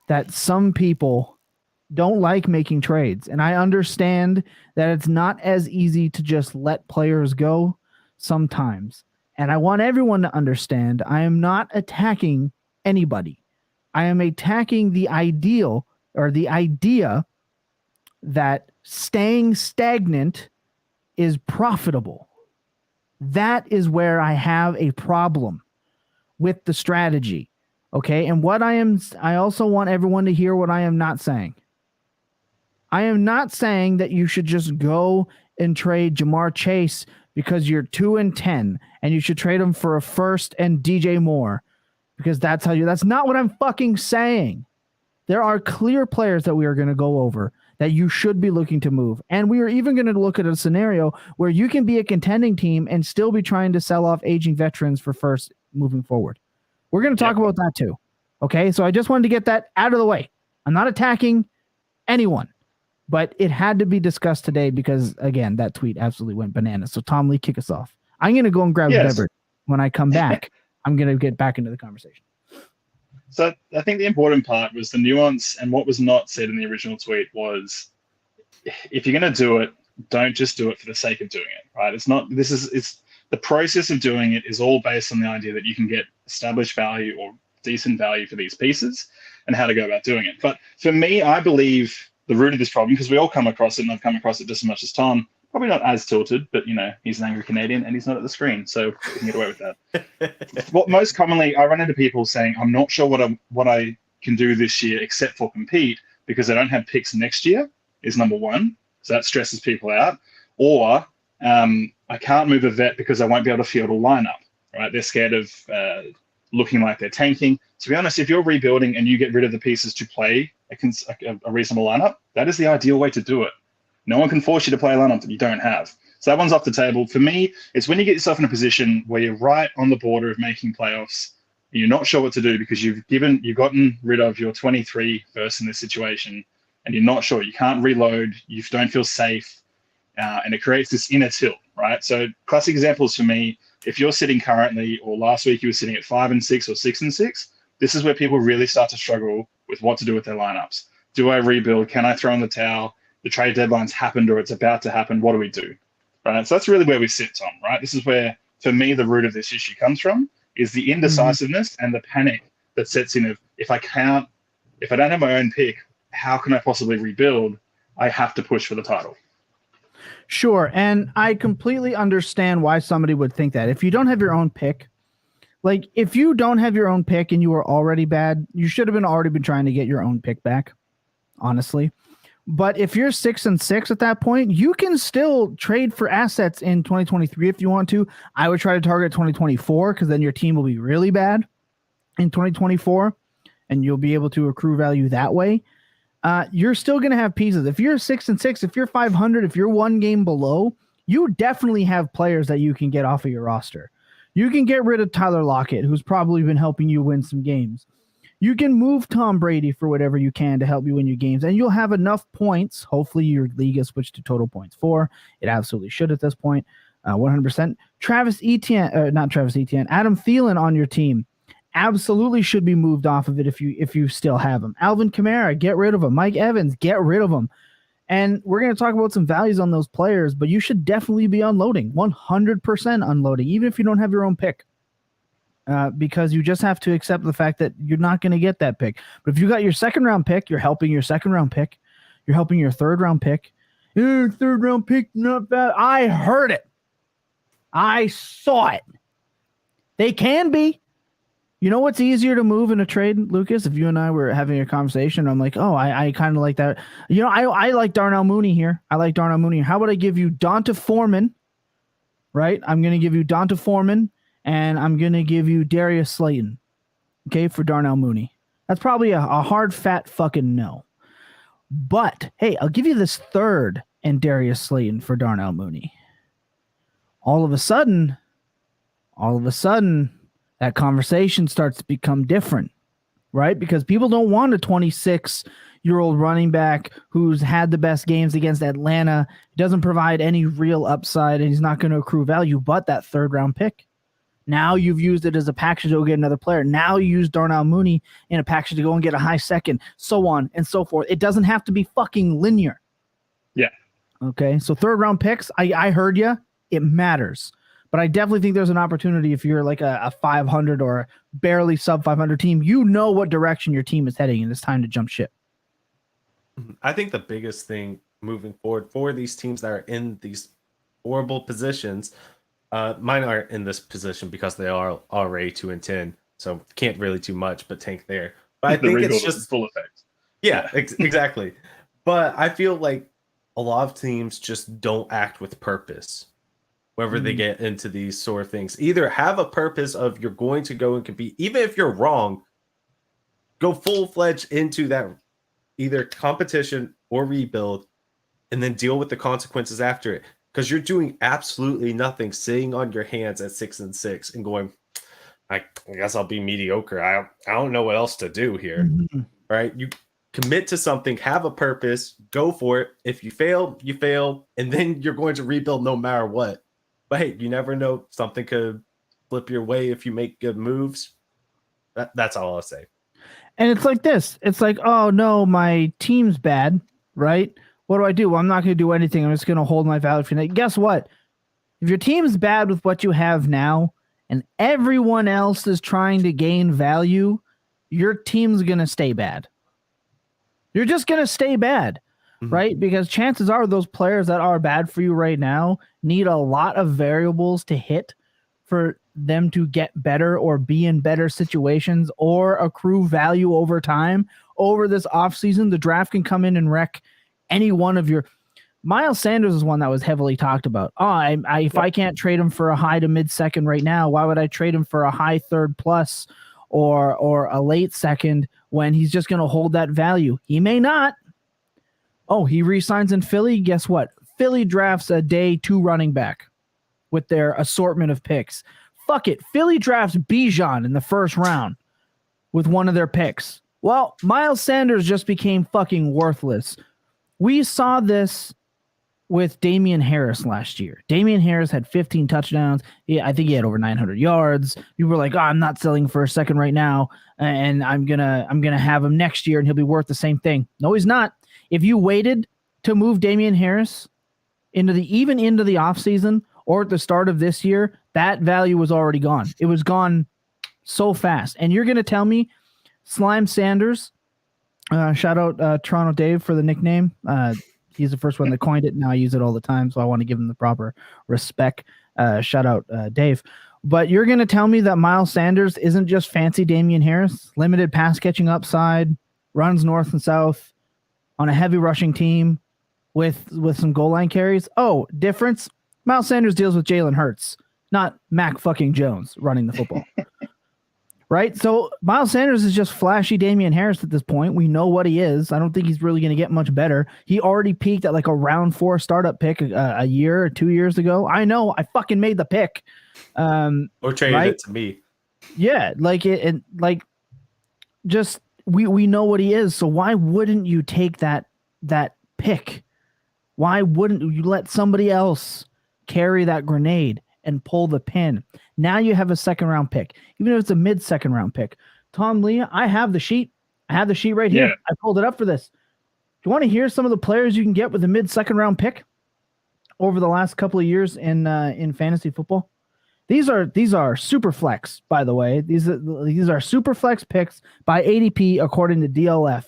that some people don't like making trades, and I understand that it's not as easy to just let players go sometimes. And I want everyone to understand I am not attacking anybody. I am attacking the ideal or the idea that staying stagnant is profitable. That is where I have a problem with the strategy. Okay. And I also want everyone to hear what I am not saying. I am not saying that you should just go and trade Jamar Chase because you're 2-10 and you should trade him for a first and DJ Moore because that's not what I'm fucking saying. There are clear players that we are going to go over that you should be looking to move. And we are even going to look at a scenario where you can be a contending team and still be trying to sell off aging veterans for first moving forward. We're going to talk about that too. Okay. So I just wanted to get that out of the way. I'm not attacking anyone, but it had to be discussed today because, again, that tweet absolutely went bananas. So Tom Lee, kick us off. I'm going to go and grab a beverage. When I come back, I'm going to get back into the conversation. So I think the important part was the nuance, and what was not said in the original tweet was, if you're going to do it, don't just do it for the sake of doing it, right? It's the process of doing it is all based on the idea that you can get established value or decent value for these pieces and how to go about doing it. But for me, I believe the root of this problem, because we all come across it, and I've come across it just as much as Tom, probably not as tilted, but he's an angry Canadian and he's not at the screen, so we can get away with that. What most commonly, I run into people saying, I'm not sure what I can do this year except for compete because I don't have picks next year, is number one. So that stresses people out. Or I can't move a vet because I won't be able to field a lineup, right? They're scared of looking like they're tanking. To be honest, if you're rebuilding and you get rid of the pieces to play a reasonable lineup, that is the ideal way to do it. No one can force you to play a lineup that you don't have. So that one's off the table. For me, it's when you get yourself in a position where you're right on the border of making playoffs, and you're not sure what to do because you've gotten rid of your 23 first in this situation, and you're not sure. You can't reload. You don't feel safe, and it creates this inner tilt, right? So classic examples for me, if you're sitting currently, or last week you were sitting at 5-6 or 6-6, this is where people really start to struggle with what to do with their lineups. Do I rebuild? Can I throw in the towel? The trade deadline's happened or it's about to happen. What do we do? Right. So that's really where we sit, Tom, right? This is where, for me, the root of this issue comes from, is the indecisiveness and the panic that sets in of, if I don't have my own pick, how can I possibly rebuild? I have to push for the title. Sure, and I completely understand why somebody would think that. If you don't have your own pick, like if you don't have your own pick and you were already bad, you should have already been trying to get your own pick back, honestly. But if you're 6-6 at that point, you can still trade for assets in 2023 if you want to. I would try to target 2024 because then your team will be really bad in 2024 and you'll be able to accrue value that way. You're still going to have pieces. If you're 6-6, if you're 500, if you're one game below, you definitely have players that you can get off of your roster. You can get rid of Tyler Lockett, who's probably been helping you win some games. You can move Tom Brady for whatever you can to help you win your games, and you'll have enough points. Hopefully your league has switched to total points 4. It absolutely should at this point, 100%. Adam Thielen on your team absolutely should be moved off of it if you still have him. Alvin Kamara, get rid of him. Mike Evans, get rid of him. And we're going to talk about some values on those players, but you should definitely be unloading, 100% unloading, even if you don't have your own pick. Because you just have to accept the fact that you're not going to get that pick. But if you got your second round pick, you're helping your second round pick. You're helping your third round pick. Third round pick, not bad. I heard it. I saw it. They can be. You know what's easier to move in a trade, Lucas? If you and I were having a conversation, I'm like, oh, I kind of like that. You know, I like Darnell Mooney here. How about I give you Donta Foreman, right? I'm going to give you Donta Foreman. And I'm going to give you Darius Slayton, okay, for Darnell Mooney. That's probably a hard, fat fucking no. But, hey, I'll give you this third and Darius Slayton for Darnell Mooney. All of a sudden, that conversation starts to become different, right? Because people don't want a 26-year-old running back who's had the best games against Atlanta, doesn't provide any real upside, and he's not going to accrue value, but that third-round pick. Now you've used it as a package to go get another player. Now you use Darnell Mooney in a package to go and get a high second, so on and so forth. It doesn't have to be fucking linear. Yeah. Okay, so third round picks, I heard you. It matters. But I definitely think there's an opportunity if you're like a 500 or barely sub 500 team. You know what direction your team is heading, and it's time to jump ship. I think the biggest thing moving forward for these teams that are in these horrible positions, mine aren't in this position because they are already 2-10, so can't really do much but tank there. But I think it's just full effect. Yeah, exactly. But I feel like a lot of teams just don't act with purpose whenever they get into these sort of things. Either have a purpose of you're going to go and compete, even if you're wrong, go full-fledged into that either competition or rebuild, and then deal with the consequences after it. Because you're doing absolutely nothing, sitting on your hands at 6-6 and going, I guess I'll be mediocre. I don't know what else to do here. Right? You commit to something, have a purpose, go for it. If you fail, you fail, and then you're going to rebuild no matter what. But hey, you never know. Something could flip your way if you make good moves. That's all I'll say. And it's like this. It's like, oh, no, my team's bad, right? What do? Well, I'm not going to do anything. I'm just going to hold my value for that. Guess what? If your team's bad with what you have now and everyone else is trying to gain value, your team's going to stay bad. You're just going to stay bad, right? Because chances are those players that are bad for you right now need a lot of variables to hit for them to get better or be in better situations or accrue value over time. Over this offseason, the draft can come in and wreck any one of your. Miles Sanders is one that was heavily talked about. If I can't trade him for a high to mid second right now, why would I trade him for a high third plus or a late second when he's just going to hold that value? He may not. Oh, he re-signs in Philly. Guess what? Philly drafts a day 2 running back with their assortment of picks. Fuck it. Philly drafts Bijan in the first round with one of their picks. Well, Miles Sanders just became fucking worthless. We saw this with Damian Harris last year. Damian Harris had 15 touchdowns. I think he had over 900 yards. You were like, oh, I'm not selling for a second right now, and I'm gonna have him next year, and he'll be worth the same thing. No, he's not. If you waited to move Damian Harris into the offseason or at the start of this year, that value was already gone. It was gone so fast. And you're gonna tell me Slime Sanders, shout out Toronto Dave for the nickname. He's the first one that coined it. Now I use it all the time, so I want to give him the proper respect. Shout out Dave. But you're going to tell me that Miles Sanders isn't just fancy Damian Harris, limited pass catching upside, runs north and south on a heavy rushing team with some goal line carries? Oh, difference? Miles Sanders deals with Jalen Hurts, not Mac fucking Jones running the football. Right? So Miles Sanders is just flashy Damian Harris at this point. We know what he is. I don't think he's really going to get much better. He already peaked at like a round 4 startup pick a year or 2 years ago. I know. I fucking made the pick. Or traded it to me. Yeah, like just we know what he is. So why wouldn't you take that pick? Why wouldn't you let somebody else carry that grenade and pull the pin? Now you have a second round pick, even if it's a mid second round pick. Tom Lee, I have the sheet. I have the sheet right here. Yeah. I pulled it up for this. Do you want to hear some of the players you can get with a mid second round pick over the last couple of years in fantasy football? These are super flex, by the way. These are super flex picks by ADP according to DLF.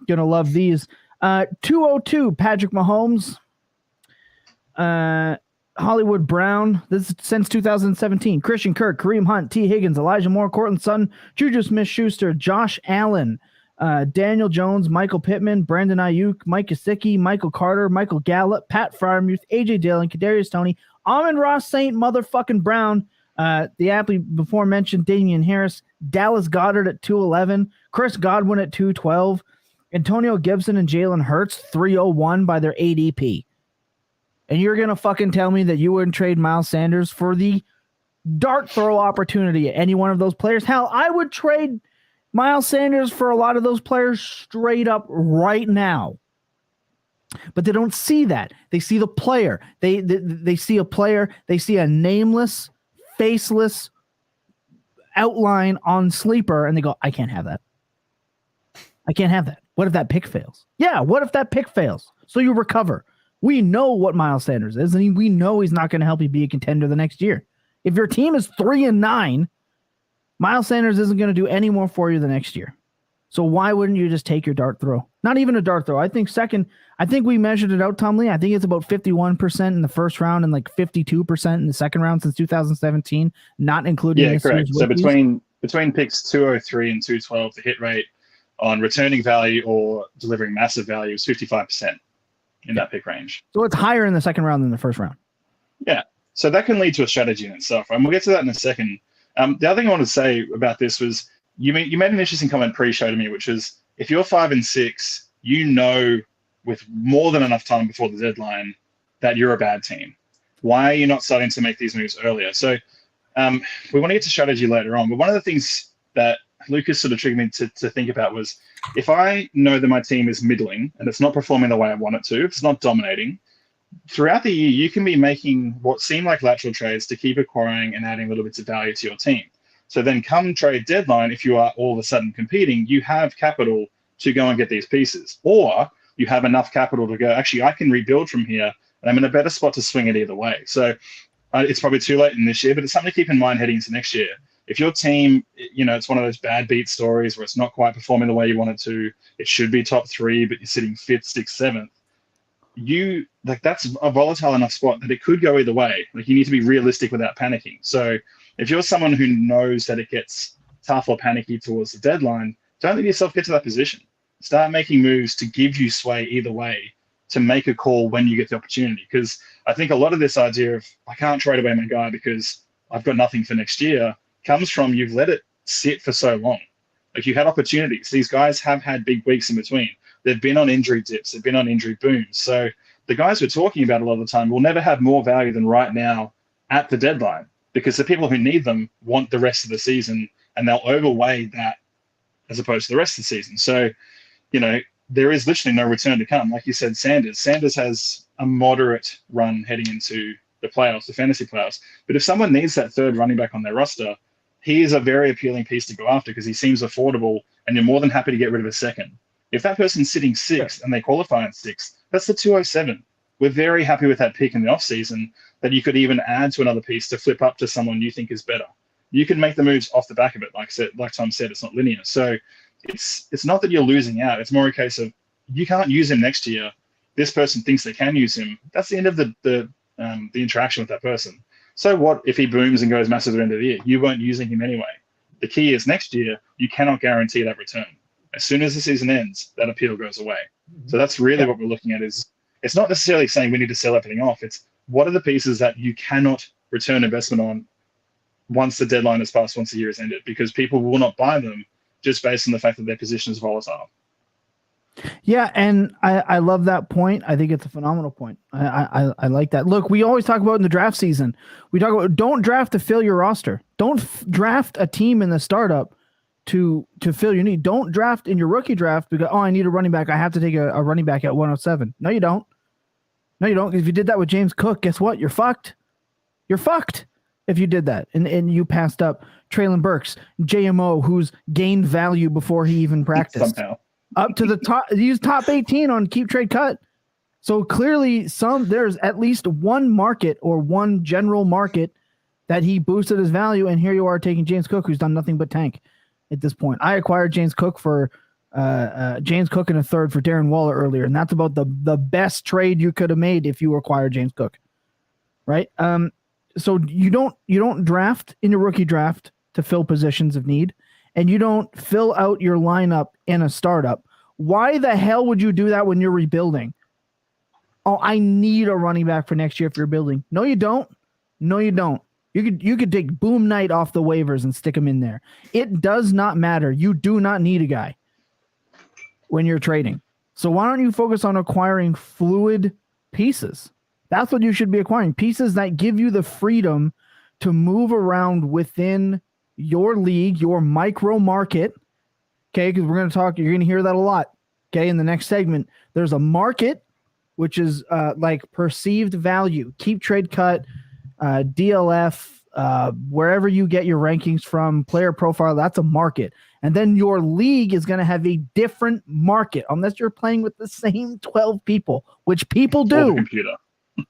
Gonna love these. 202 Patrick Mahomes. Hollywood Brown. This is since 2017. Christian Kirk, Kareem Hunt, T. Higgins, Elijah Moore, Cortland Sutton, Juju Smith-Schuster, Josh Allen, Daniel Jones, Michael Pittman, Brandon Ayuk, Mike Gesicki, Michael Carter, Michael Gallup, Pat Freiermuth, AJ Dillon, Kadarius Toney, Amon-Ra St. motherfucking Brown, the aptly before mentioned Damian Harris, Dallas Goedert at 211, Chris Godwin at 212, Antonio Gibson and Jalen Hurts 301 by their ADP. And you're going to fucking tell me that you wouldn't trade Miles Sanders for the dart throw opportunity at any one of those players? Hell, I would trade Miles Sanders for a lot of those players straight up right now. But they don't see that. They see the player. They see a player. They see a nameless, faceless outline on Sleeper, and they go, I can't have that. I can't have that. What if that pick fails? Yeah, what if that pick fails? So you recover. We know what Miles Sanders is, and we know he's not going to help you be a contender the next year. If your team is 3-9, Miles Sanders isn't going to do any more for you the next year. So why wouldn't you just take your dart throw? Not even a dart throw. I think we measured it out, Tom Lee. I think it's about 51% in the first round and like 52% in the second round since 2017, not including this correct. So between picks 203 and 212, the hit rate on returning value or delivering massive value is 55% in that pick range. So it's higher in the second round than the first round. Yeah. So that can lead to a strategy in itself. And we'll get to that in a second. The other thing I wanted to say about this was you made an interesting comment pre-show to me, which is if you're 5 and 6, you know with more than enough time before the deadline that you're a bad team. Why are you not starting to make these moves earlier? So we want to get to strategy later on. But one of the things that Lucas sort of triggered me to think about was if I know that my team is middling and it's not performing the way I want it to, if it's not dominating, throughout the year, you can be making what seem like lateral trades to keep acquiring and adding little bits of value to your team. So then come trade deadline, if you are all of a sudden competing, you have capital to go and get these pieces. Or you have enough capital to go, actually, I can rebuild from here, and I'm in a better spot to swing it either way. So it's probably too late in this year, but it's something to keep in mind heading into next year. If your team, it's one of those bad beat stories where it's not quite performing the way you want it to, it should be top 3, but you're sitting 5th, 6th, 7th, that's a volatile enough spot that it could go either way. Like you need to be realistic without panicking. So if you're someone who knows that it gets tough or panicky towards the deadline, don't let yourself get to that position. Start making moves to give you sway either way to make a call when you get the opportunity. Because I think a lot of this idea of I can't trade away my guy because I've got nothing for next year comes from you've let it sit for so long. Like you had opportunities. These guys have had big weeks in between. They've been on injury dips. They've been on injury booms. So the guys we're talking about a lot of the time will never have more value than right now at the deadline because the people who need them want the rest of the season and they'll overweigh that as opposed to the rest of the season. So, there is literally no return to come. Like you said, Sanders has a moderate run heading into the playoffs, the fantasy playoffs. But if someone needs that third running back on their roster, he is a very appealing piece to go after because he seems affordable and you're more than happy to get rid of a second. If that person's sitting 6th and they qualify in 6th, that's the 207. We're very happy with that pick in the offseason that you could even add to another piece to flip up to someone you think is better. You can make the moves off the back of it. Like Tom said, it's not linear. So it's not that you're losing out. It's more a case of you can't use him next year. This person thinks they can use him. That's the end of the interaction with that person. So what if he booms and goes massive at the end of the year? You weren't using him anyway. The key is next year, you cannot guarantee that return. As soon as the season ends, that appeal goes away. So that's really what we're looking at. Is it's not necessarily saying we need to sell everything off. It's what are the pieces that you cannot return investment on once the deadline is passed, once the year is ended, because people will not buy them just based on the fact that their position is volatile. Yeah, and I love that point. I think it's a phenomenal point. I like that. Look, we always talk about in the draft season, we talk about don't draft to fill your roster. Don't draft a team in the startup to fill your need. Don't draft in your rookie draft because, I need a running back. I have to take a running back at 107. No, you don't. No, you don't. If you did that with James Cook, guess what? You're fucked. You're fucked if you did that. And you passed up Traylon Burks, JMO, who's gained value before he even practiced. Somehow. Up to the top, he's top 18 on keep trade cut. So clearly there's at least one market or one general market that he boosted his value. And here you are taking James Cook, who's done nothing but tank at this point. I acquired James Cook for James Cook and a third for Darren Waller earlier. And that's about the best trade you could have made if you acquired James Cook. Right. So you don't draft in your rookie draft to fill positions of need. And you don't fill out your lineup in a startup. Why the hell would you do that when you're rebuilding? Oh, I need a running back for next year if you're building. No, you don't. No, you don't. You could take Boom Knight off the waivers and stick him in there. It does not matter. You do not need a guy when you're trading. So why don't you focus on acquiring fluid pieces? That's what you should be acquiring. Pieces that give you the freedom to move around within your league, your micro market, okay, because you're going to hear that a lot, okay, in the next segment. There's a market, which is like perceived value, keep trade cut, DLF, wherever you get your rankings from, player profile, that's a market. And then your league is going to have a different market, unless you're playing with the same 12 people, which people do. Computer.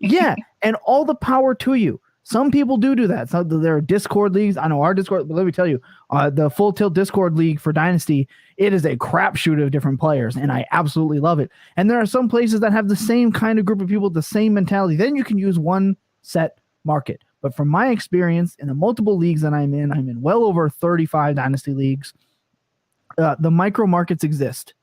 Yeah, and all the power to you. Some people do that. So there are Discord leagues. I know our Discord, but let me tell you, the Full Tilt Discord league for Dynasty, it is a crapshoot of different players, and I absolutely love it. And there are some places that have the same kind of group of people, the same mentality. Then you can use one set market. But from my experience in the multiple leagues that I'm in well over 35 Dynasty leagues, the micro markets exist.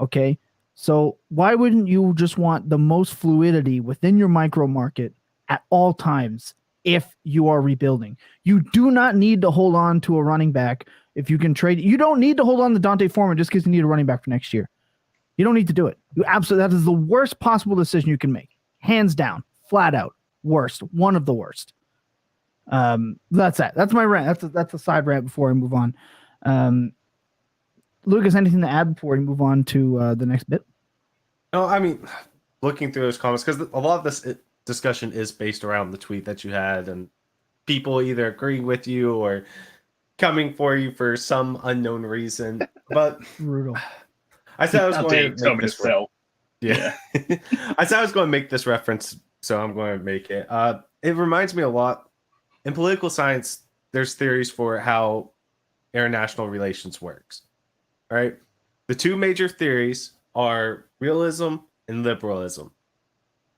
Okay? So why wouldn't you just want the most fluidity within your micro market at all times if you are rebuilding? You do not need to hold on to a running back if you can trade. You don't need to hold on to Dante Foreman just because you need a running back for next year. You don't need to do it. That is the worst possible decision you can make. Hands down, flat out, worst, one of the worst. That's that. That's my rant. That's a side rant before I move on. Lucas, anything to add before we move on to the next bit? No, I mean, looking through those comments, because a lot of this discussion is based around the tweet that you had and people either agreeing with you or coming for you for some unknown reason. But brutal. I said I was going to make this sell. Yeah. I said I was going to make this reference, so I'm going to make it. It reminds me a lot. In political science, there's theories for how international relations works. All right. The two major theories are realism and liberalism.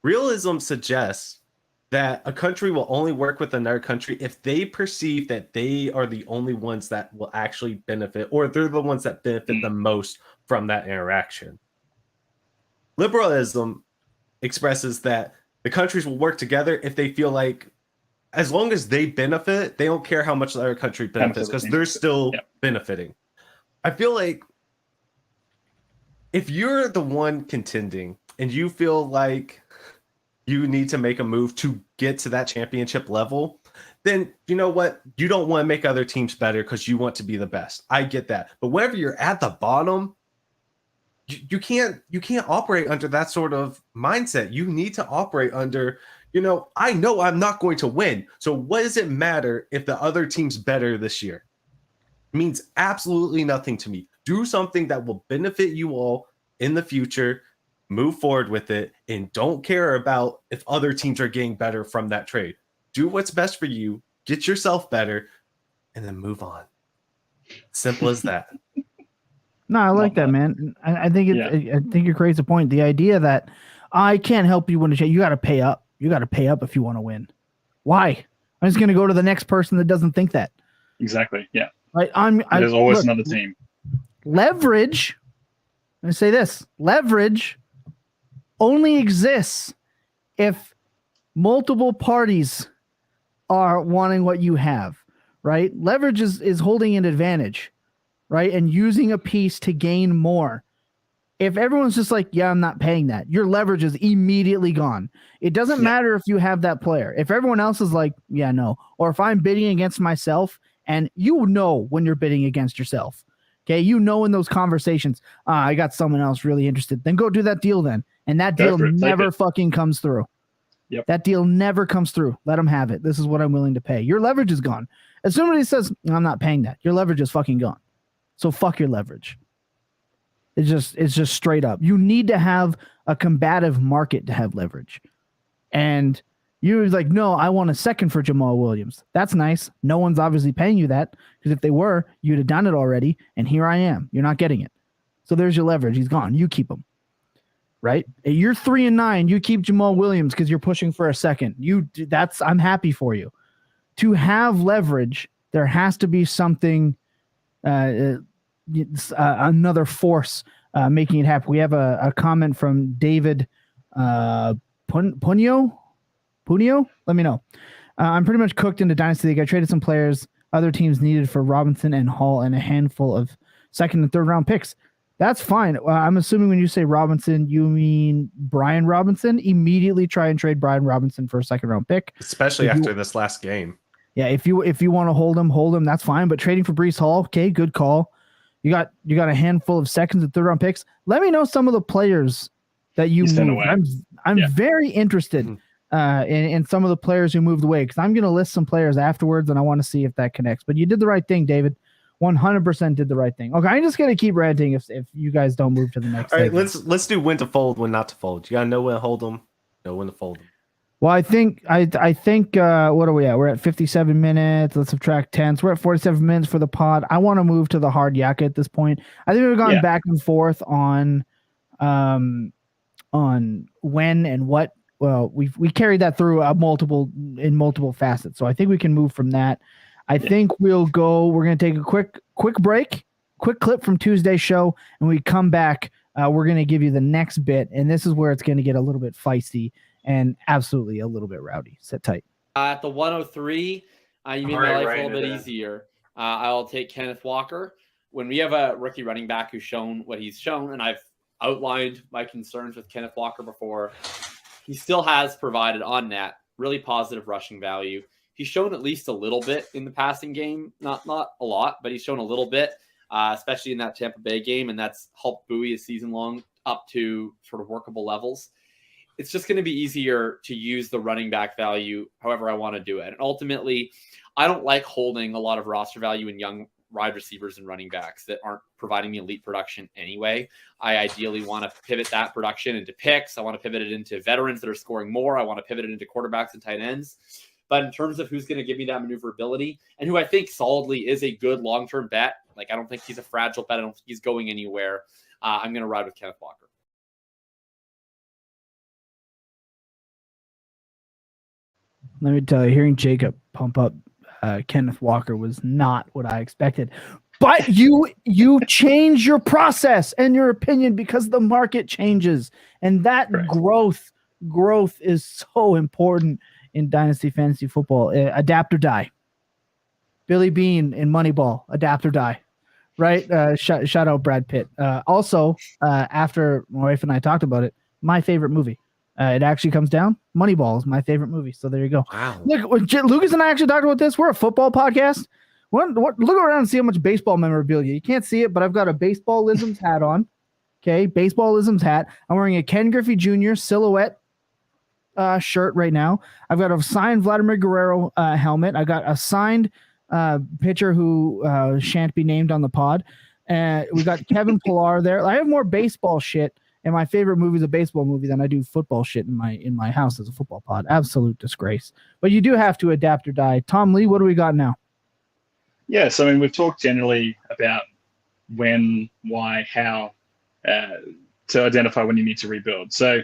Realism suggests that a country will only work with another country if they perceive that they are the only ones that will actually benefit, or they're the ones that benefit the most from that interaction. Liberalism expresses that the countries will work together if they feel like, as long as they benefit, they don't care how much the other country benefits because they're still benefiting. I feel like if you're the one contending and you feel like you need to make a move to get to that championship level, then you know what? You don't want to make other teams better because you want to be the best. I get that. But whenever you're at the bottom, you can't operate under that sort of mindset. You need to operate under, I know I'm not going to win. So what does it matter if the other team's better this year? It means absolutely nothing to me. Do something that will benefit you all in the future. Move forward with it, and don't care about if other teams are getting better from that trade. Do what's best for you, get yourself better, and then move on. Simple as that. No, I like that, man. I think I think it creates a point. The idea that I can't help you win a championship. You got to pay up. You got to pay up if you want to win. Why? I'm just going to go to the next person that doesn't think that. Exactly. Yeah. Right. There's always another team. Leverage. I'm going to say this. Leverage only exists if multiple parties are wanting what you have, right? Leverage is holding an advantage, right? And using a piece to gain more. If everyone's just like, yeah, I'm not paying that, your leverage is immediately gone. It doesn't matter if you have that player. If everyone else is like, yeah, no. Or if I'm bidding against myself, and you know when you're bidding against yourself. Okay, you know in those conversations, I got someone else really interested. Then go do that deal then. And that deal never fucking comes through. Yep. That deal never comes through. Let them have it. This is what I'm willing to pay. Your leverage is gone. As soon as he says, I'm not paying that, your leverage is fucking gone. So fuck your leverage. It's just straight up. You need to have a combative market to have leverage. And you're like, no, I want a second for Jamal Williams. That's nice. No one's obviously paying you that, because if they were, you'd have done it already. And here I am. You're not getting it. So there's your leverage. He's gone. You keep him. Right? You're 3-9. You keep Jamal Williams because you're pushing for a second. I'm happy for you. To have leverage, there has to be something, another force making it happen. We have a comment from David Punio. Let me know. I'm pretty much cooked into Dynasty League. I traded some players other teams needed for Robinson and Hall and a handful of second and third round picks. That's fine. I'm assuming when you say Robinson, you mean Brian Robinson. Immediately try and trade Brian Robinson for a second round pick, especially after this last game. Yeah, if you want to hold him. That's fine. But trading for Breece Hall, okay, good call. You got a handful of seconds and third round picks. Let me know some of the players that you moved. I'm very interested in some of the players who moved away, because I'm going to list some players afterwards, and I want to see if that connects. But you did the right thing, David. 100% did the right thing. Okay, I'm just going to keep ranting if you guys don't move to the next. All right, let's do when to fold, when not to fold. You got to know when to hold them, know when to fold them. Well, I think what are we at? We're at 57 minutes. Let's subtract 10. So we're at 47 minutes for the pod. I want to move to the hard yak at this point. I think we've gone back and forth on when and what. Well, we carried that through multiple facets. So I think we can move from that. I think we're going to take a quick break, quick clip from Tuesday's show, and we come back. We're going to give you the next bit, and this is where it's going to get a little bit feisty and absolutely a little bit rowdy. Sit tight. At the 103, you made my life a little bit easier. I'll take Kenneth Walker. When we have a rookie running back who's shown what he's shown, and I've outlined my concerns with Kenneth Walker before, he still has provided on net really positive rushing value. He's shown at least a little bit in the passing game, not a lot, but he's shown a little bit, especially in that Tampa Bay game, and that's helped buoy his season long up to sort of workable levels. It's just going to be easier to use the running back value however I want to do it. And ultimately, I don't like holding a lot of roster value in young wide receivers and running backs that aren't providing me elite production anyway. I ideally want to pivot that production into picks. I want to pivot it into veterans that are scoring more. I want to pivot it into quarterbacks and tight ends. But in terms of who's going to give me that maneuverability and who I think solidly is a good long-term bet, like I don't think he's a fragile bet. I don't think he's going anywhere. I'm going to ride with Kenneth Walker. Let me tell you, hearing Jacob pump up Kenneth Walker was not what I expected. But you change your process and your opinion because the market changes. And that growth is so important in Dynasty Fantasy Football. Adapt or die. Billy Bean in Moneyball, adapt or die. Right? Shout out Brad Pitt. Also, after my wife and I talked about it, my favorite movie. It actually comes down. Moneyball is my favorite movie. So there you go. Wow. Look, Lucas and I actually talked about this. We're a football podcast. Look around and see how much baseball memorabilia. You can't see it, but I've got a Baseballisms hat on. Okay, Baseballisms hat. I'm wearing a Ken Griffey Jr. silhouette shirt right now. I've got a signed Vladimir Guerrero helmet. I got a signed pitcher who shan't be named on the pod. We got Kevin Pillar there. I have more baseball shit. And my favorite movie is a baseball movie than I do football shit in my house as a football pod. Absolute disgrace. But you do have to adapt or die. Tom Lee, what do we got now? Yeah, so I mean, we've talked generally about when, why, how, to identify when you need to rebuild. So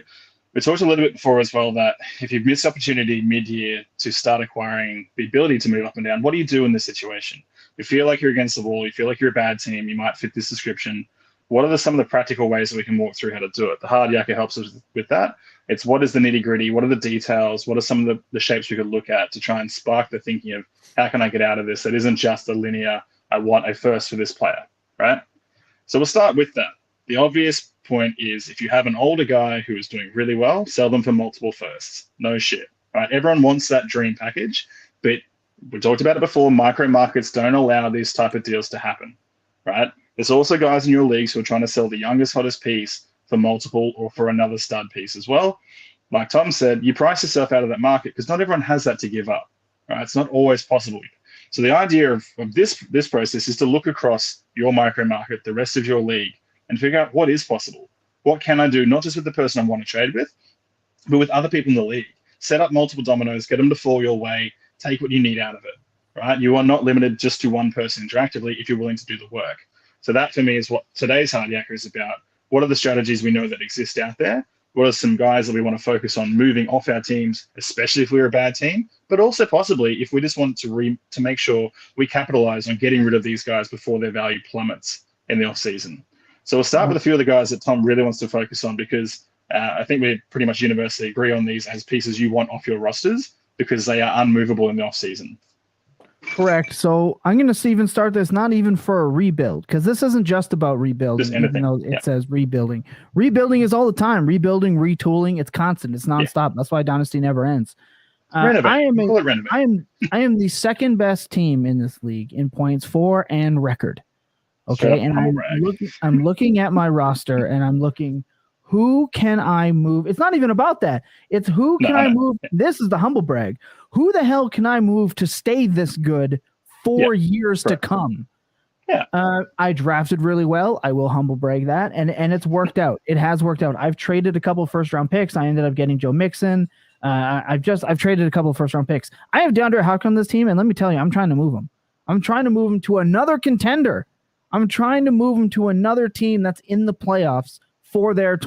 we talked a little bit before as well that if you've missed opportunity mid-year to start acquiring the ability to move up and down, what do you do in this situation? You feel like you're against the wall, you feel like you're a bad team, you might fit this description. What are some of the practical ways that we can walk through how to do it? The hard yakka helps us with that. It's what is the nitty-gritty, what are the details, what are some of the shapes we could look at to try and spark the thinking of how can I get out of this that isn't just a linear, I want a first for this player, right? So we'll start with that. The obvious point is if you have an older guy who is doing really well, sell them for multiple firsts. No shit, right? Everyone wants that dream package, but we talked about it before, micro markets don't allow these type of deals to happen, right? There's also guys in your leagues who are trying to sell the youngest, hottest piece for multiple or for another stud piece as well. Like Tom said, you price yourself out of that market because not everyone has that to give up, right? It's not always possible. So the idea of this process is to look across your micro market, the rest of your league, and figure out what is possible. What can I do, not just with the person I want to trade with, but with other people in the league. Set up multiple dominoes, get them to fall your way, take what you need out of it, right? You are not limited just to one person interactively if you're willing to do the work. So that for me is what today's Hard Yakka is about. What are the strategies we know that exist out there? What are some guys that we want to focus on moving off our teams, especially if we're a bad team, but also possibly if we just want to make sure we capitalize on getting rid of these guys before their value plummets in the off season. So we'll start with a few of the guys that Tom really wants to focus on because I think we pretty much universally agree on these as pieces you want off your rosters because they are unmovable in the off season. Correct. So I'm going to even start this not even for a rebuild because this isn't just about rebuilding, just anything. Even though it says rebuilding. Rebuilding is all the time. Rebuilding, retooling, it's constant. It's nonstop. That's why Dynasty never ends. I am the second best team in this league in points for and record. Okay, and I'm looking at my roster and I'm looking, who can I move? It's not even about that. It's who can I move? This is the humble brag. Who the hell can I move to stay this good for years to come? Yeah. I drafted really well. I will humble brag that. And it's worked out. It has worked out. I've traded a couple first round picks. I ended up getting Joe Mixon. I've traded a couple of first round picks. I have DeAndre Hopkins on this team, and let me tell you, I'm trying to move him. I'm trying to move him to another contender. I'm trying to move him to another team that's in the playoffs for their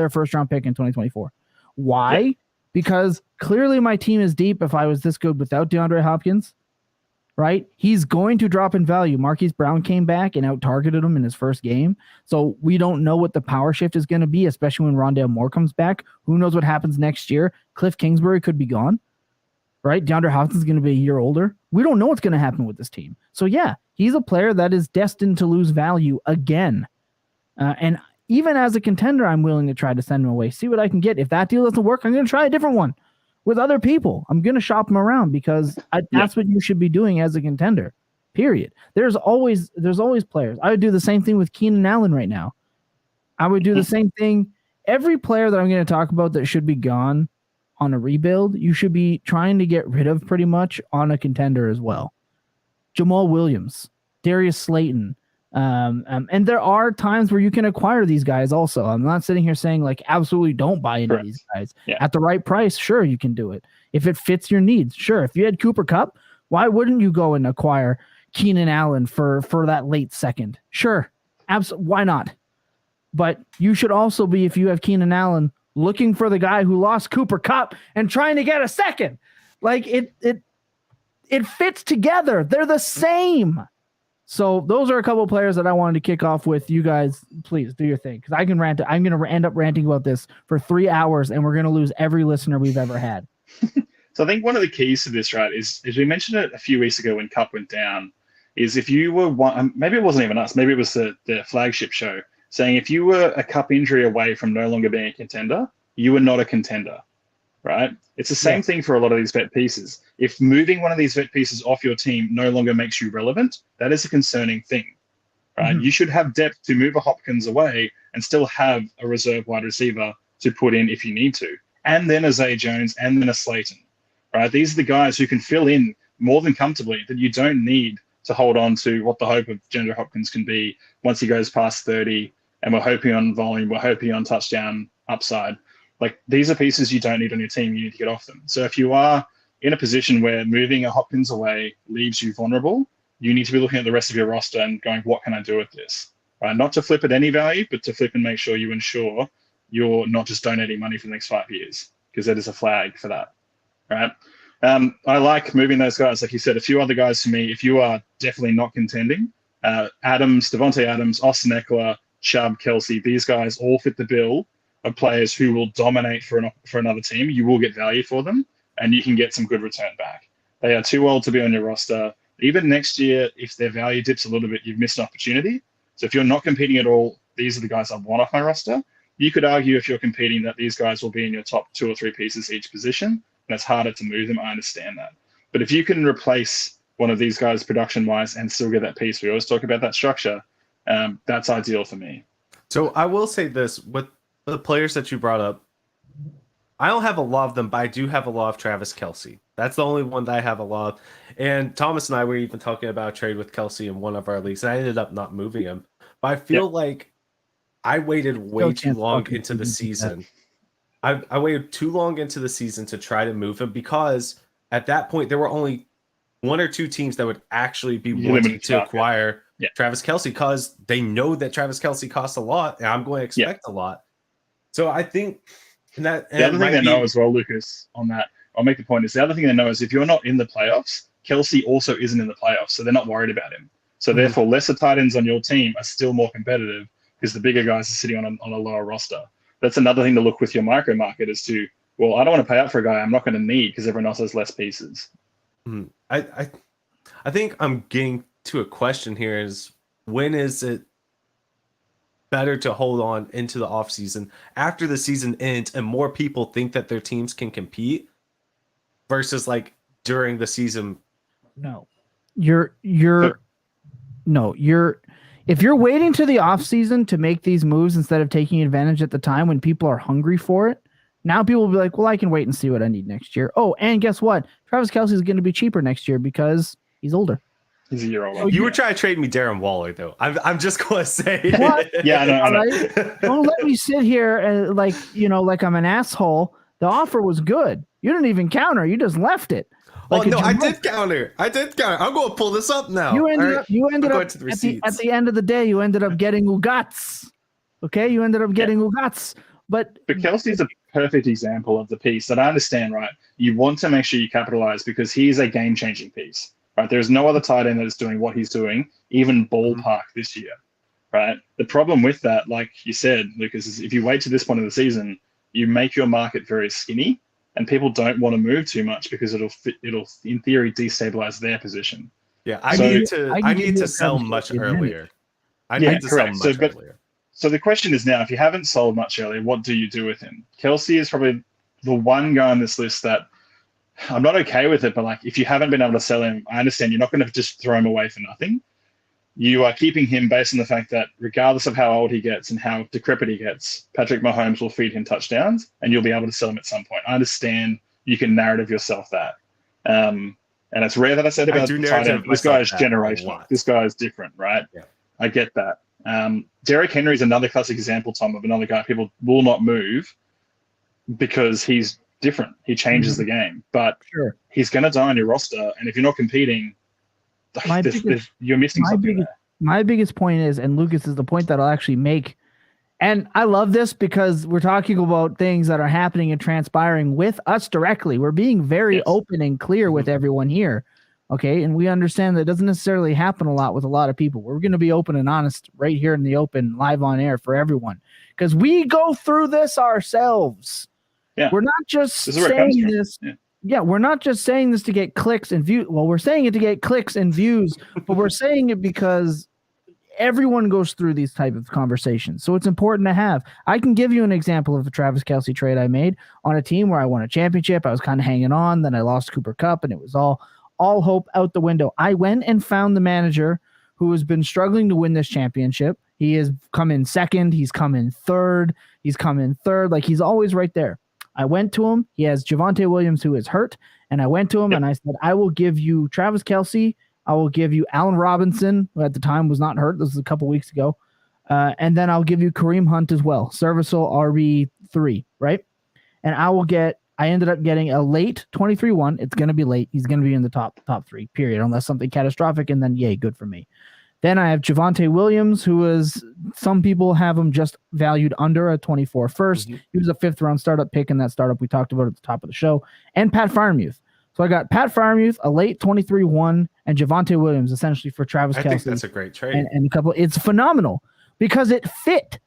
first round pick in 2024. Why? Yep. Because clearly my team is deep if I was this good without DeAndre Hopkins, right? He's going to drop in value. Marquise Brown came back and out-targeted him in his first game. So we don't know what the power shift is going to be, especially when Rondale Moore comes back. Who knows what happens next year? Cliff Kingsbury could be gone, right? DeAndre Hopkins is going to be a year older. We don't know what's going to happen with this team. So yeah, he's a player that is destined to lose value again. And even as a contender, I'm willing to try to send him away, see what I can get. If that deal doesn't work, I'm going to try a different one with other people. I'm going to shop them around because that's what you should be doing as a contender, period. There's always players. I would do the same thing with Keenan Allen right now. I would do the same thing. Every player that I'm going to talk about that should be gone on a rebuild, you should be trying to get rid of pretty much on a contender as well. Jamal Williams, Darius Slayton. And there are times where you can acquire these guys also. I'm not sitting here saying like absolutely don't buy into these guys. At the right price, sure, you can do it. If it fits your needs, sure. If you had Cooper Kupp, why wouldn't you go and acquire Keenan Allen for that late second? Sure. Why not? But you should also be, if you have Keenan Allen, looking for the guy who lost Cooper Kupp and trying to get a second. Like it fits together. They're the same. So those are a couple of players that I wanted to kick off with. You guys, please do your thing because I can rant. I'm going to end up ranting about this for 3 hours, and we're going to lose every listener we've ever had. So I think one of the keys to this, right, is we mentioned it a few weeks ago when Cup went down, is if you were one, maybe it wasn't even us, maybe it was the flagship show, saying if you were a Cup injury away from no longer being a contender, you were not a contender, right? It's the same thing for a lot of these vet pieces. If moving one of these vet pieces off your team no longer makes you relevant, that is a concerning thing, right? Mm-hmm. You should have depth to move a Hopkins away and still have a reserve wide receiver to put in if you need to. And then a Zay Jones and then a Slayton, right? These are the guys who can fill in more than comfortably that you don't need to hold on to what the hope of DeAndre Hopkins can be once he goes past 30 and we're hoping on volume, we're hoping on touchdown upside. Like these are pieces you don't need on your team. You need to get off them. So if you are in a position where moving a Hopkins away leaves you vulnerable, you need to be looking at the rest of your roster and going, what can I do with this? Right? Not to flip at any value, but to flip and make sure you ensure you're not just donating money for the next 5 years, because that is a flag for that. Right? I like moving those guys. Like you said, a few other guys for me, if you are definitely not contending, Adams, Devontae Adams, Austin Eckler, Chubb, Kelsey, these guys all fit the bill of players who will dominate for another team. You will get value for them, and you can get some good return back. They are too old to be on your roster. Even next year, if their value dips a little bit, you've missed an opportunity. So if you're not competing at all, these are the guys I want off my roster. You could argue if you're competing that these guys will be in your top 2 or 3 pieces each position, and it's harder to move them. I understand that. But if you can replace one of these guys production-wise and still get that piece, we always talk about that structure, that's ideal for me. So I will say this, with the players that you brought up, I don't have a lot of them, but I do have a lot of Travis Kelce. That's the only one that I have a lot of. And Thomas and I were even talking about a trade with Kelce in one of our leagues, and I ended up not moving him. But I feel like I waited way too long into the season. I waited too long into the season to try to move him, because at that point there were only 1 or 2 teams that would actually be wanting to acquire Travis Kelce, because they know that Travis Kelce costs a lot, and I'm going to expect a lot. So I think that the other thing they know as well, Lucas, on that, I'll make the point, is the other thing they know is if you're not in the playoffs, Kelce also isn't in the playoffs, so they're not worried about him. So therefore, lesser tight ends on your team are still more competitive because the bigger guys are sitting on a lower roster. That's another thing to look with your micro market is to, well, I don't want to pay up for a guy I'm not going to need because everyone else has less pieces. I think I'm getting to a question here is, when is it better to hold on into the offseason after the season ends and more people think that their teams can compete versus like during the season? If you're waiting to the offseason to make these moves instead of taking advantage at the time when people are hungry for it, now people will be like, well, I can wait and see what I need next year. Oh, and guess what? Travis Kelce is going to be cheaper next year because he's older. He's a year older. You were trying to trade me Darren Waller, though. I'm just going to say. What? Yeah, I know. Right? Don't let me sit here and like I'm an asshole. The offer was good. You didn't even counter. You just left it. Like I did counter. I'm going to pull this up now. You ended up at the end of the day, you ended up getting Ugats. Okay? You ended up getting Ugats. But Kelsey's a perfect example of the piece that I understand, right? You want to make sure you capitalize because he's a game-changing piece, right? There's no other tight end that is doing what he's doing, even ballpark this year, right? The problem with that, like you said, Lucas, is if you wait to this point of the season, you make your market very skinny, and people don't want to move too much because it'll in theory destabilize their position. Yeah, I need to sell much earlier. I need to sell much earlier. So the question is now, if you haven't sold much earlier, what do you do with him? Kelce is probably the one guy on this list that I'm not okay with it, but like if you haven't been able to sell him, I understand you're not going to just throw him away for nothing. You are keeping him based on the fact that regardless of how old he gets and how decrepit he gets, Patrick Mahomes will feed him touchdowns and you'll be able to sell him at some point. I understand you can narrative yourself that. And it's rare that I said about tight end. This guy is generational. This guy is different, right? Yeah. I get that. Derrick Henry is another classic example, Tom, of another guy people will not move because he's different. He changes the game, but he's going to die on your roster. And if you're not competing, you're missing something there. My biggest point is, and Lucas is the point that I'll actually make, and I love this because we're talking about things that are happening and transpiring with us directly. We're being very open and clear with everyone here. Okay. And we understand that it doesn't necessarily happen a lot with a lot of people. We're going to be open and honest right here in the open, live on air for everyone, because we go through this ourselves. Yeah. We're not just saying this. Yeah. We're not just saying this to get clicks and views. Well, we're saying it to get clicks and views, but we're saying it because everyone goes through these type of conversations. So it's important to have. I can give you an example of a Travis Kelce trade I made on a team where I won a championship. I was kind of hanging on. Then I lost Cooper Kupp, and it was all hope out the window. I went and found the manager who has been struggling to win this championship. He has come in second. He's come in third. Like he's always right there. I went to him. He has Javonte Williams, who is hurt. And I went to him and I said, I will give you Travis Kelce. I will give you Allen Robinson, who at the time was not hurt. This was a couple weeks ago. And then I'll give you Kareem Hunt as well. Serviceable RB3, right? And I will get I ended up getting a late 23-1. It's going to be late. He's going to be in the top 3, period, unless something catastrophic, and then yay, good for me. Then I have Javonte Williams, who is, some people have him just valued under a 24 first. Mm-hmm. He was a 5th-round startup pick in that startup we talked about at the top of the show, and Pat Freiermuth. So I got Pat Freiermuth, a late 23-1, and Javonte Williams, essentially for Travis Kelce. I think that's a great trade. And a couple. It's phenomenal because it fit.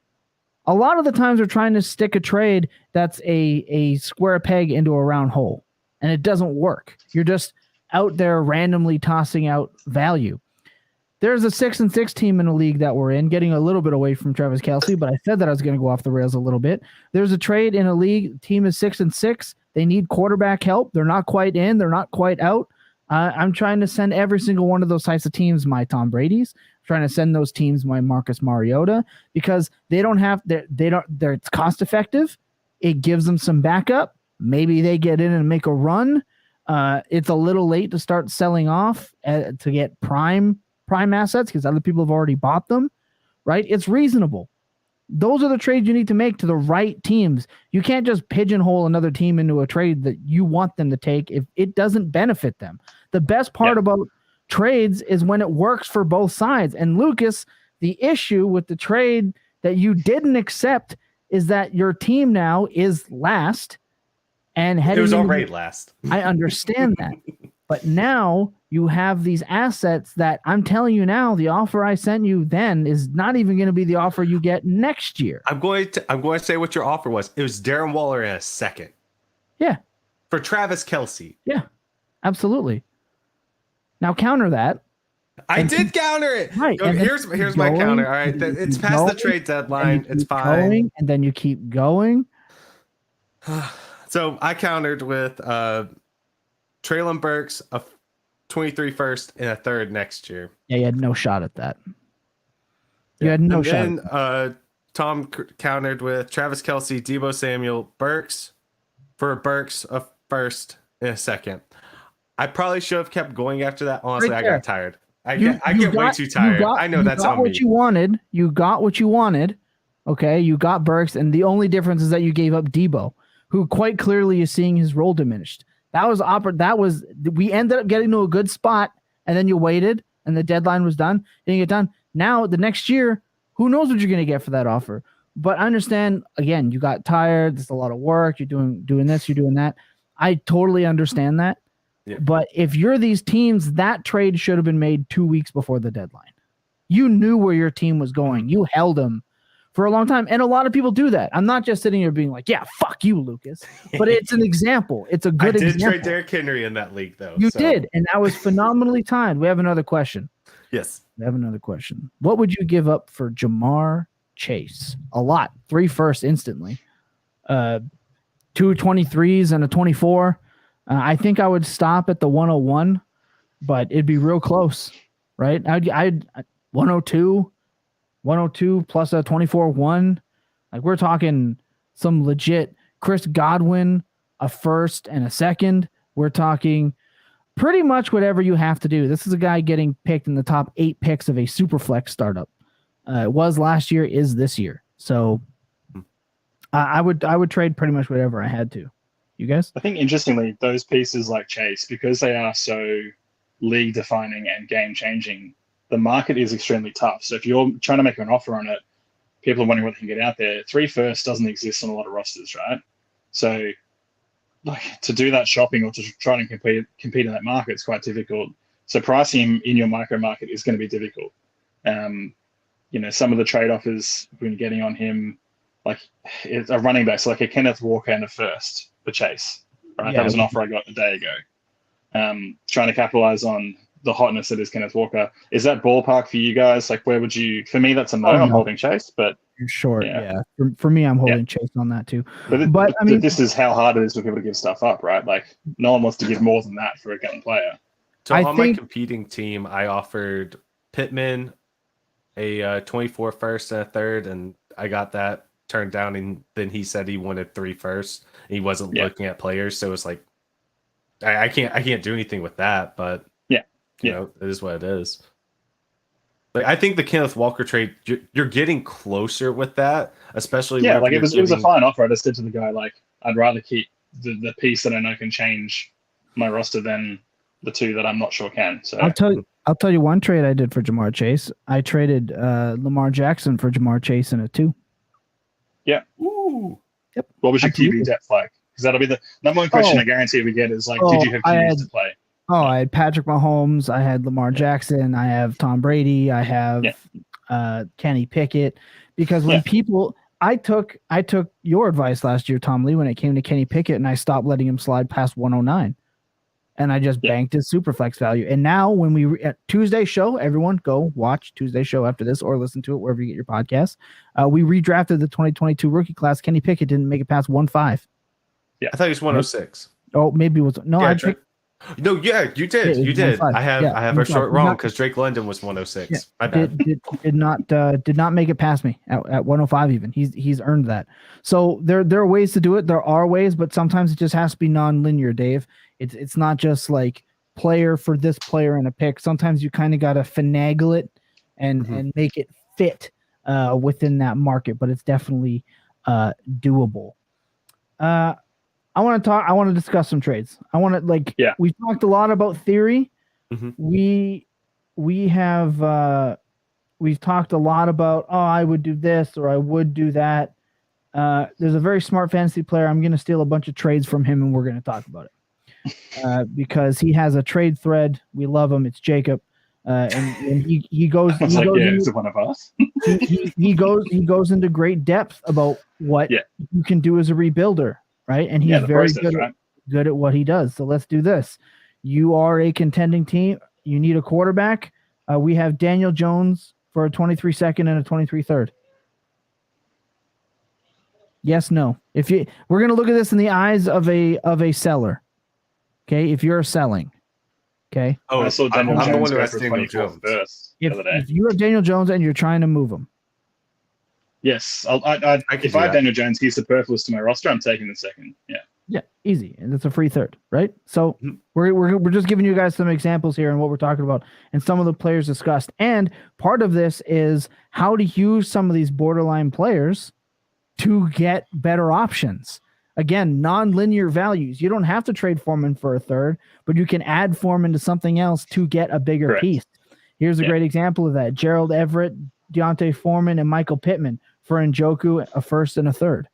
A lot of the times we're trying to stick a trade that's a square peg into a round hole, and it doesn't work. You're just out there randomly tossing out value. There's a 6-6 team in a league that we're in, getting a little bit away from Travis Kelce, but I said that I was going to go off the rails a little bit. There's a trade in a league. Team is 6-6. They need quarterback help. They're not quite in. They're not quite out. I'm trying to send every single one of those types of teams my Tom Brady's. I'm trying to send those teams my Marcus Mariota because they don't have. It's cost effective. It gives them some backup. Maybe they get in and make a run. It's a little late to start selling off to get prime assets because other people have already bought them, right? It's reasonable. Those are the trades you need to make to the right teams. You can't just pigeonhole another team into a trade that you want them to take if it doesn't benefit them. The best part about trades is when it works for both sides. And Lucas, the issue with the trade that you didn't accept is that your team now is last and heading. It was already last. I understand that. But now you have these assets that I'm telling you now, the offer I sent you then is not even going to be the offer you get next year. I'm going to say what your offer was. It was Darren Waller in a second. Yeah. For Travis Kelce. Yeah, absolutely. Now counter that. I did counter it. Right. Go, here's my counter. All right. It's past the trade deadline. It's fine. And then you keep going. So I countered with Treylon Burks, a 23 first and a 3rd next year. Yeah, you had no shot at that. You had no shot. And then Tom countered with Travis Kelce, Deebo Samuel, Burks for Burks, a 1st and a 2nd. I probably should have kept going after that. Honestly, I got tired. I get way too tired. I know that's on me. You got what you wanted. Okay, you got Burks, and the only difference is that you gave up Deebo, who quite clearly is seeing his role diminished. We ended up getting to a good spot, and then you waited, and the deadline was done. Didn't get done. Now the next year, who knows what you're going to get for that offer? But I understand. Again, you got tired. There's a lot of work. You're doing this. You're doing that. I totally understand that. Yeah. But if you're these teams, that trade should have been made 2 weeks before the deadline. You knew where your team was going. You held them for a long time. And a lot of people do that. I'm not just sitting here being like, yeah, fuck you, Lucas. But it's an example. It's a good example. I did trade Derrick Henry in that league, though. You did. And that was phenomenally timed. We have another question. Yes. We have another question. What would you give up for Jamar Chase? A lot. 3 firsts instantly. 2 23s and a 24. I think I would stop at the 101, but it'd be real close, right? I'd 102 plus a 24-1. Like we're talking some legit Chris Godwin, a 1st and a 2nd. We're talking pretty much whatever you have to do. This is a guy getting picked in the top 8 picks of a super flex startup. It was last year, is this year. So I would trade pretty much whatever I had to. You guys? I think interestingly, those pieces like Chase, because they are so league defining and game changing, the market is extremely tough. So if you're trying to make an offer on it, people are wondering what they can get out there. 3 firsts doesn't exist on a lot of rosters, right? So like to do that shopping or to try and compete in that market is quite difficult. So pricing him in your micro market is going to be difficult. Some of the trade offers we've been getting on him, like it's a running back, so like a Kenneth Walker and a 1st for Chase, right? Yeah, that was an offer I got a day ago. Trying to capitalize on the hotness that is Kenneth Walker. Is that ballpark for you guys? Like, where would you? For me, that's a no. I'm holding Chase, but you're short. Yeah. For me, I'm holding Chase on that too. But I mean, this is how hard it is for people to give stuff up, right? Like, no one wants to give more than that for a gun player. So on my competing team, I offered Pittman a 24 first and a 3rd, and I got that turned down. And then he said he wanted 3 firsts. And he wasn't looking at players, so it's like I can't do anything with that. But you know, it is what it is. Like, I think the Kenneth Walker trade, you're getting closer with that, especially. Yeah, like it was a fine offer. I just said to the guy, like, I'd rather keep the piece that I know can change my roster than the two that I'm not sure can. So I'll tell you one trade I did for Jamar Chase. I traded Lamar Jackson for Jamar Chase in a 2. Yeah. Ooh. Yep. What was your QB depth like? Because that'll be the number one question I guarantee we get is like, did you have QBs to play? Oh, I had Patrick Mahomes. I had Lamar Jackson. I have Tom Brady. I have Kenny Pickett. Because when people, I took your advice last year, Tom Lee, when it came to Kenny Pickett, and I stopped letting him slide past 109, and I just banked his superflex value. And now when we at Tuesday show, everyone go watch Tuesday show after this or listen to it wherever you get your podcasts. We redrafted the 2022 rookie class. Kenny Pickett didn't make it past 1.5. Yeah, I thought he was 106. Oh, maybe it was I picked. No, yeah, you did. You did. I have our short wrong because Drake London was 106. Yeah, My bad. Did not make it past me at 105 even. He's earned that. So there are ways to do it. There are ways, but sometimes it just has to be non-linear, Dave. It's not just like player for this player and a pick. Sometimes you kind of got to finagle it and make it fit within that market, but it's definitely doable. I want to discuss some trades. We talked a lot about theory. Mm-hmm. We've talked a lot about, I would do this or I would do that. There's a very smart fantasy player. I'm going to steal a bunch of trades from him and we're going to talk about it. Because he has a trade thread. We love him. It's Jacob. And he goes into one of us. he goes into great depth about what you can do as a rebuilder. Right. And he's very good at what he does. So let's do this. You are a contending team. You need a quarterback. We have Daniel Jones for a 23 second and a 23 third. Yes, no. We're going to look at this in the eyes of a seller. Okay. If you're selling. Okay. Oh, I saw Daniel Jones go for 24 first the other day. If you have Daniel Jones and you're trying to move him. Yes, if I have Daniel Jones, he's superfluous to my roster. I'm taking the second. Yeah, easy, and it's a free third, right? So we're just giving you guys some examples here and what we're talking about, and some of the players discussed. And part of this is how to use some of these borderline players to get better options. Again, non-linear values. You don't have to trade Foreman for a third, but you can add Foreman to something else to get a bigger piece. Here's a great example of that: Gerald Everett, Deontay Foreman, and Michael Pittman for Njoku, a first and a third.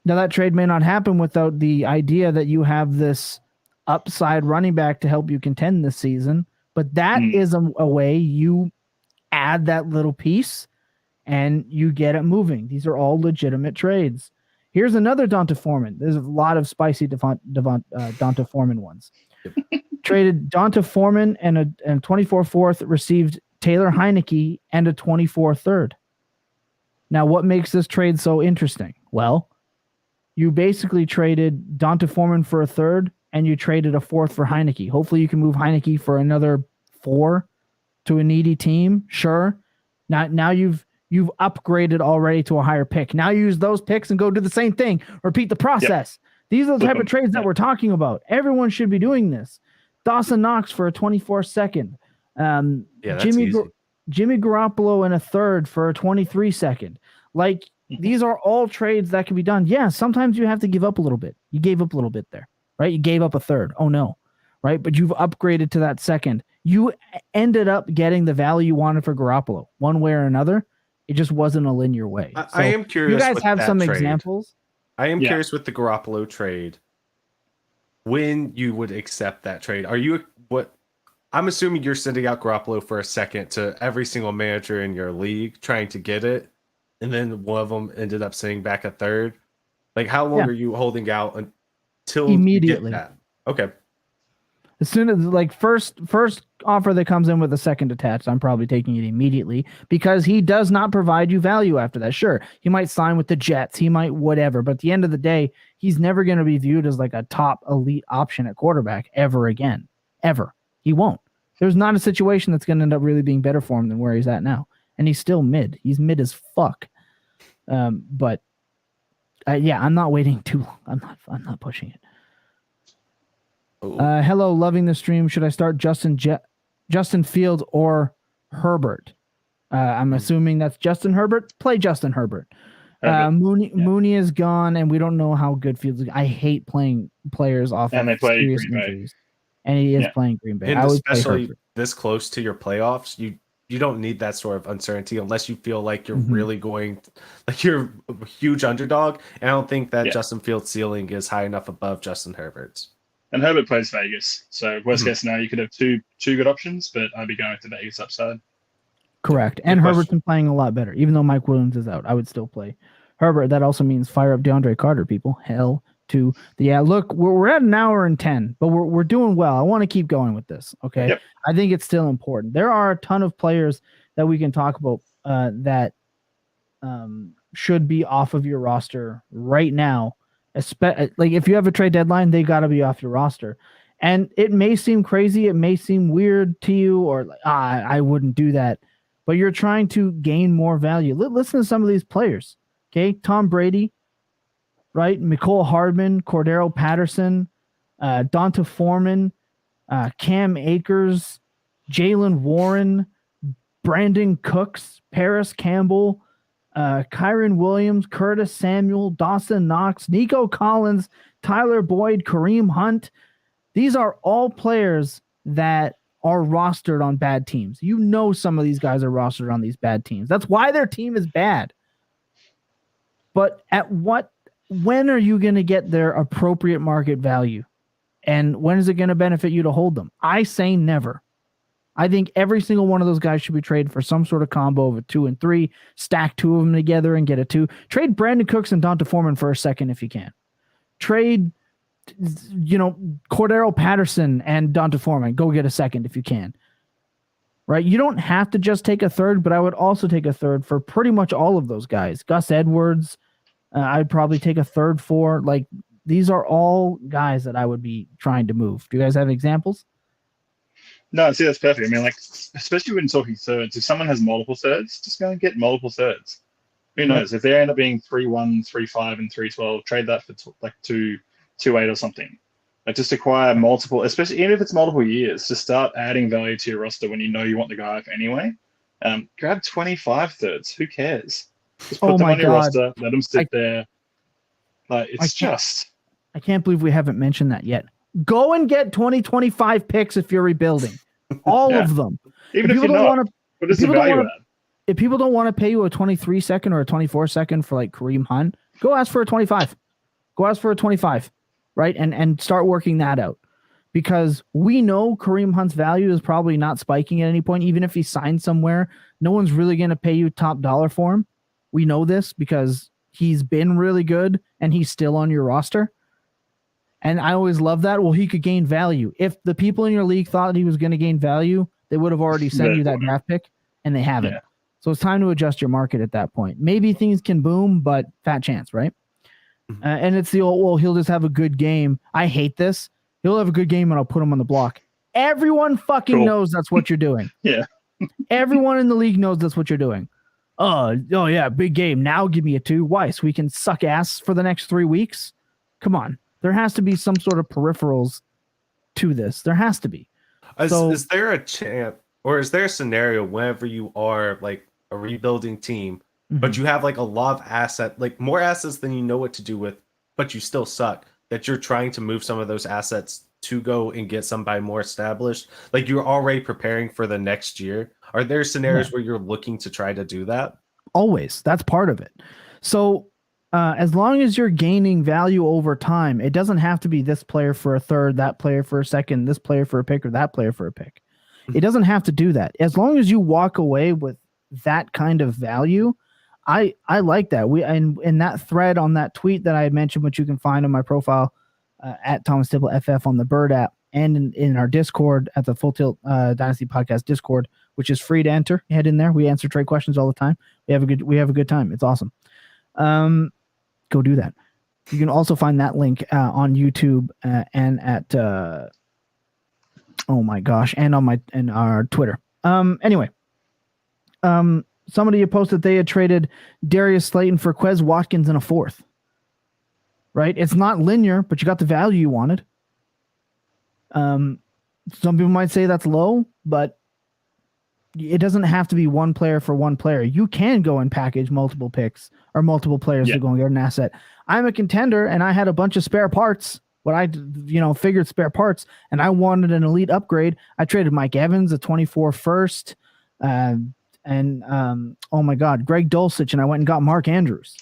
Now that trade may not happen without the idea that you have this upside running back to help you contend this season, but that is a way you add that little piece and you get it moving. These are all legitimate trades. Here's another Donta Foreman. There's a lot of spicy Donta Foreman ones. Traded Donta Foreman and a 24 fourth, received Taylor Heineke and a 24 third. Now, what makes this trade so interesting? Well, you basically traded Donta Foreman for a third, and you traded a fourth for Heineke. Hopefully, you can move Heineke for another 4 to a needy team. Sure. Now you've upgraded already to a higher pick. Now use those picks and go do the same thing. Repeat the process. These are the type of trades that we're talking about. Everyone should be doing this. Dawson Knox for a 24 second. Jimmy Garoppolo in a third for a 23 second. Like, these are all trades that can be done. Yeah, sometimes you have to give up a little bit. You gave up a little bit there, right? You gave up a third. Oh, no. Right? But you've upgraded to that second. You ended up getting the value you wanted for Garoppolo one way or another. It just wasn't a linear way. I am curious. You guys have some examples? I am curious with the Garoppolo trade. When you would accept that trade? I'm assuming you're sending out Garoppolo for a second to every single manager in your league trying to get it, and then one of them ended up sending back a third. Like, how long are you holding out until immediately? You get that? Okay. As soon as first offer that comes in with a second attached, I'm probably taking it immediately, because he does not provide you value after that. Sure, he might sign with the Jets, he might whatever, but at the end of the day, he's never going to be viewed as like a top elite option at quarterback ever again. Ever. He won't. There's not a situation that's going to end up really being better for him than where he's at now. And he's still mid. He's mid as fuck. I'm not waiting too long. I'm not pushing it. Hello, loving the stream. Should I start Justin Fields or Herbert? I'm assuming that's Justin Herbert. Play Justin Herbert. Mooney is gone, and we don't know how good Fields is. I hate playing players off and of serious injuries. And he is playing Green Bay. And I would especially play this close to your playoffs, you don't need that sort of uncertainty unless you feel like you're really going, like you're a huge underdog. And I don't think that Justin Fields' ceiling is high enough above Justin Herbert's. And Herbert plays Vegas, so worst case scenario, you could have two good options, but I'd be going with the Vegas upside. Correct. And Herbert's been playing a lot better, even though Mike Williams is out. I would still play Herbert. That also means fire up DeAndre Carter, people. Hell to the look. We're at an hour and 10, but we're doing well. I want to keep going with this. Okay. Yep. I think it's still important. There are a ton of players that we can talk about that should be off of your roster right now. Like if you have a trade deadline, they got to be off your roster. And it may seem crazy, it may seem weird to you, or like, I wouldn't do that. But you're trying to gain more value. Listen to some of these players. Okay, Tom Brady, right? Mecole Hardman, Cordero Patterson, Donta Foreman, Cam Akers, Jalen Warren, Brandon Cooks, Paris Campbell, Kyron Williams, Curtis Samuel, Dawson Knox, Nico Collins, Tyler Boyd, Kareem Hunt. These are all players that are rostered on bad teams. You know some of these guys are rostered on these bad teams. That's why their team is bad. But when are you going to get their appropriate market value? And when is it going to benefit you to hold them? I say never. I think every single one of those guys should be traded for some sort of combo of a 2 and 3, stack two of them together and get a 2. Trade Brandon Cooks and Donta Foreman for a second if you can. Trade, Cordero Patterson and Donta Foreman. Go get a second if you can. Right? You don't have to just take a third, but I would also take a third for pretty much all of those guys. Gus Edwards, I'd probably take a third for. Like, these are all guys that I would be trying to move. Do you guys have examples? No, see, that's perfect. I mean, like, especially when talking thirds, if someone has multiple thirds, just go and get multiple thirds. Who knows? If they end up being 3-1, 3-5, and 3-12, trade that for like 2-8 or something. Like, just acquire multiple, especially even if it's multiple years, just start adding value to your roster when you know you want the guy anyway. Grab 25 thirds. Who cares? Just put them on your roster. Let them sit there. Like, I can't believe we haven't mentioned that yet. Go and get 2025 picks if you're rebuilding. All of them. Even if you don't want to, what is the value add? If people don't want to pay you a 23 second or a 24 second for like Kareem Hunt, go ask for a 25. Go ask for a 25, right? And start working that out. Because we know Kareem Hunt's value is probably not spiking at any point. Even if he signs somewhere, no one's really going to pay you top dollar for him. We know this because he's been really good and he's still on your roster. And I always love that. Well, he could gain value. If the people in your league thought he was going to gain value, they would have already sent you that draft pick, and they haven't. Yeah. So it's time to adjust your market at that point. Maybe things can boom, but fat chance, right? And it's the old, well, he'll just have a good game. I hate this. He'll have a good game, and I'll put him on the block. Everyone fucking knows that's what you're doing. Yeah. Everyone in the league knows that's what you're doing. Oh, yeah, big game. Now give me a 2. Why? So we can suck ass for the next 3 weeks? Come on. There has to be some sort of peripherals to this. There has to be. Is there a chance, or is there a scenario whenever you are like a rebuilding team, but you have like a lot of like more assets than you know what to do with, but you still suck, that you're trying to move some of those assets to go and get somebody more established? Like, you're already preparing for the next year. Are there scenarios where you're looking to try to do that? Always. That's part of it. So as long as you're gaining value over time, it doesn't have to be this player for a third, that player for a second, this player for a pick, or that player for a pick. It doesn't have to do that. As long as you walk away with that kind of value, I like that. In that thread on that tweet that I had mentioned, which you can find on my profile at Thomas Tipple FF on the Bird app, and in our Discord at the Full Tilt Dynasty Podcast Discord, which is free to enter. Head in there. We answer trade questions all the time. We have a good time. It's awesome. Go do that. You can also find that link on YouTube and at and our Twitter. Anyway, somebody posted they had traded Darius Slayton for Quez Watkins in a 4th. Right? It's not linear, but you got the value you wanted. Some people might say that's low, but it doesn't have to be one player for one player. You can go and package multiple picks or multiple players to go and get an asset. I'm a contender and I had a bunch of spare parts. What I, figured spare parts, and I wanted an elite upgrade. I traded Mike Evans, a 24 first, oh my God, Greg Dulcich, and I went and got Mark Andrews.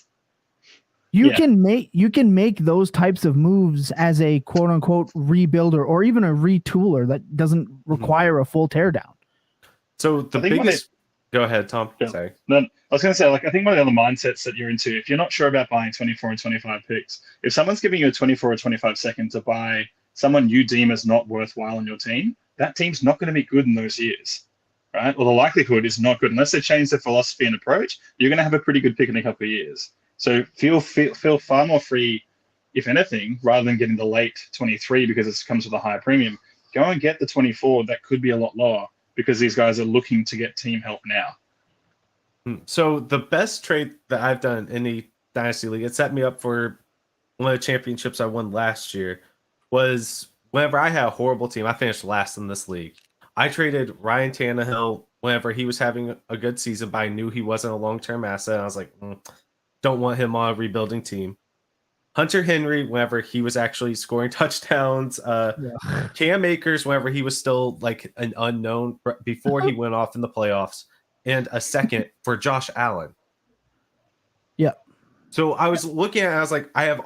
You can make those types of moves as a quote unquote rebuilder or even a retooler that doesn't require a full teardown. So the biggest. Go ahead, Tom. Yeah. Sorry. Then I was going to say, I think one of the other mindsets that you're into, if you're not sure about buying 24 and 25 picks, if someone's giving you a 24 or 25 second to buy someone you deem as not worthwhile on your team, that team's not going to be good in those years, right? Well, the likelihood is not good unless they change their philosophy and approach. You're going to have a pretty good pick in a couple of years. So feel far more free, if anything, rather than getting the late 23 because it comes with a higher premium. Go and get the 24 that could be a lot lower because these guys are looking to get team help now. So the best trade that I've done in any Dynasty League, it set me up for one of the championships I won last year, was whenever I had a horrible team. I finished last in this league. I traded Ryan Tannehill whenever he was having a good season, but I knew he wasn't a long-term asset. I was like, don't want him on a rebuilding team. Hunter Henry, whenever he was actually scoring touchdowns. Cam Akers, whenever he was still like an unknown before he went off in the playoffs. And a second for Josh Allen. Yeah. So I was looking at it, I was like, I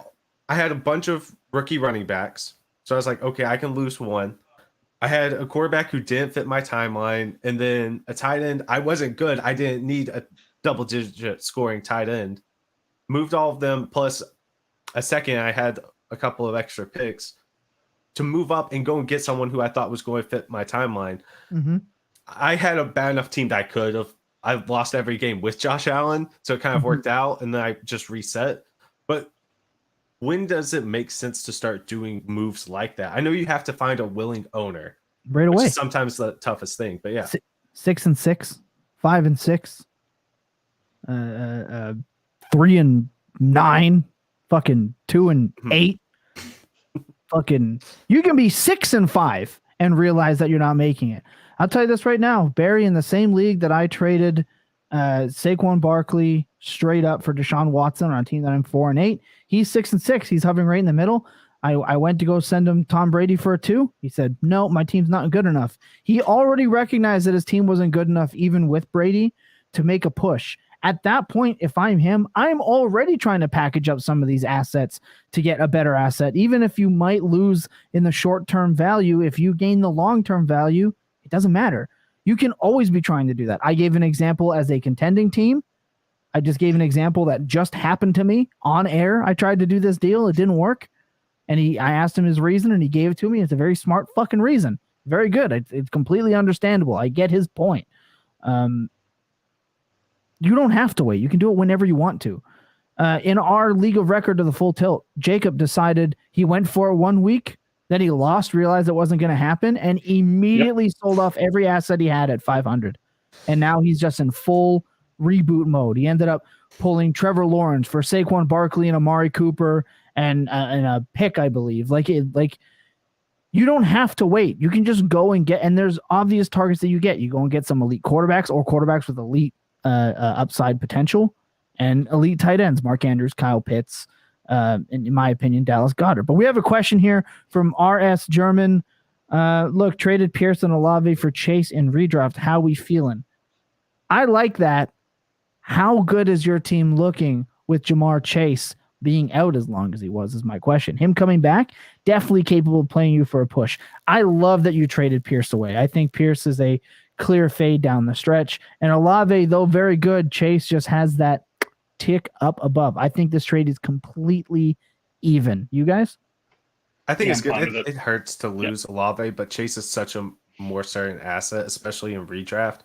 had a bunch of rookie running backs. So I was like, okay, I can lose one. I had a quarterback who didn't fit my timeline, and then a tight end. I wasn't good. I didn't need a double-digit scoring tight end. Moved all of them, plus a second, I had a couple of extra picks to move up and go and get someone who I thought was going to fit my timeline. Mm-hmm. I had a bad enough team that I could have. I've lost every game with Josh Allen, so it kind of worked out, and then I just reset. But when does it make sense to start doing moves like that? I know you have to find a willing owner right away. Which is sometimes the toughest thing, but yeah. 6 and 6, 5 and 6, 3 and 9, fucking 2 and 8. Fucking, you can be 6 and 5 and realize that you're not making it. I'll tell you this right now, Barry, in the same league that I traded Saquon Barkley straight up for Deshaun Watson on a team that I'm 4 and 8. He's 6 and 6. He's hovering right in the middle. I went to go send him Tom Brady for a 2. He said, no, my team's not good enough. He already recognized that his team wasn't good enough, even with Brady, to make a push. At that point, if I'm him, I'm already trying to package up some of these assets to get a better asset. Even if you might lose in the short-term value, if you gain the long-term value, it doesn't matter. You can always be trying to do that. I gave an example as a contending team. I just gave an example that just happened to me on air. I tried to do this deal. It didn't work. And I asked him his reason, and he gave it to me. It's a very smart fucking reason. Very good. It's completely understandable. I get his point. You don't have to wait. You can do it whenever you want to. In our league of record of the full tilt, Jacob decided he went for 1 week. Then he lost, realized it wasn't going to happen, and immediately sold off every asset he had at 500. And now he's just in full reboot mode. He ended up pulling Trevor Lawrence for Saquon Barkley and Amari Cooper and a pick, I believe. Like you don't have to wait. You can just go and get, and there's obvious targets that you get. You go and get some elite quarterbacks or quarterbacks with elite upside potential and elite tight ends, Mark Andrews, Kyle Pitts, in my opinion, Dallas Goedert. But we have a question here from RS German. Look, traded Pearson Olave for Chase in redraft. How we feeling? I like that. How good is your team looking with Jamar Chase being out as long as he was, is my question. Him coming back, definitely capable of playing you for a push. I love that you traded Pierce away. I think Pierce is a clear fade down the stretch. And Olave, though very good, Chase just has that tick up above. I think this trade is completely even. You guys? I think it's good. It hurts to lose Olave, but Chase is such a more certain asset, especially in redraft.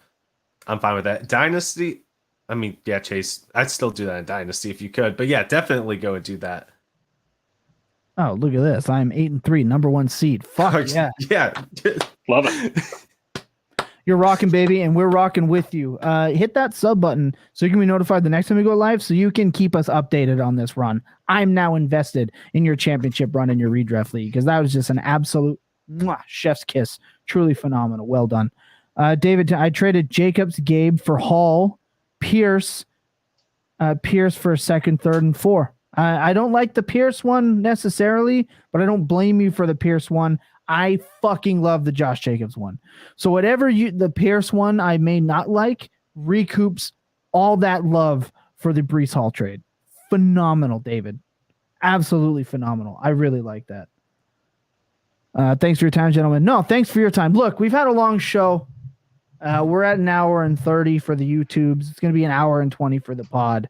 I'm fine with that. Dynasty, I mean, yeah, Chase, I'd still do that in Dynasty if you could. But yeah, definitely go and do that. Oh, look at this. I'm 8-3, number 1 seed. Fuck yeah. Yeah. Love it. You're rocking, baby, and we're rocking with you. Hit that sub button so you can be notified the next time we go live so you can keep us updated on this run. I'm now invested in your championship run in your redraft league because that was just an absolute chef's kiss. Truly phenomenal. Well done. David, I traded Jacobs, Gabe for Hall, Pierce for second, third, and 4. I don't like the Pierce one necessarily, but I don't blame you for the Pierce one. I fucking love the Josh Jacobs one. So whatever the Pierce one I may not like recoups all that love for the Breece Hall trade. Phenomenal, David. Absolutely phenomenal. I really like that. Thanks for your time, gentlemen. No, thanks for your time. Look, we've had a long show. We're at an hour and 30 for the YouTubes. It's going to be an hour and 20 for the pod.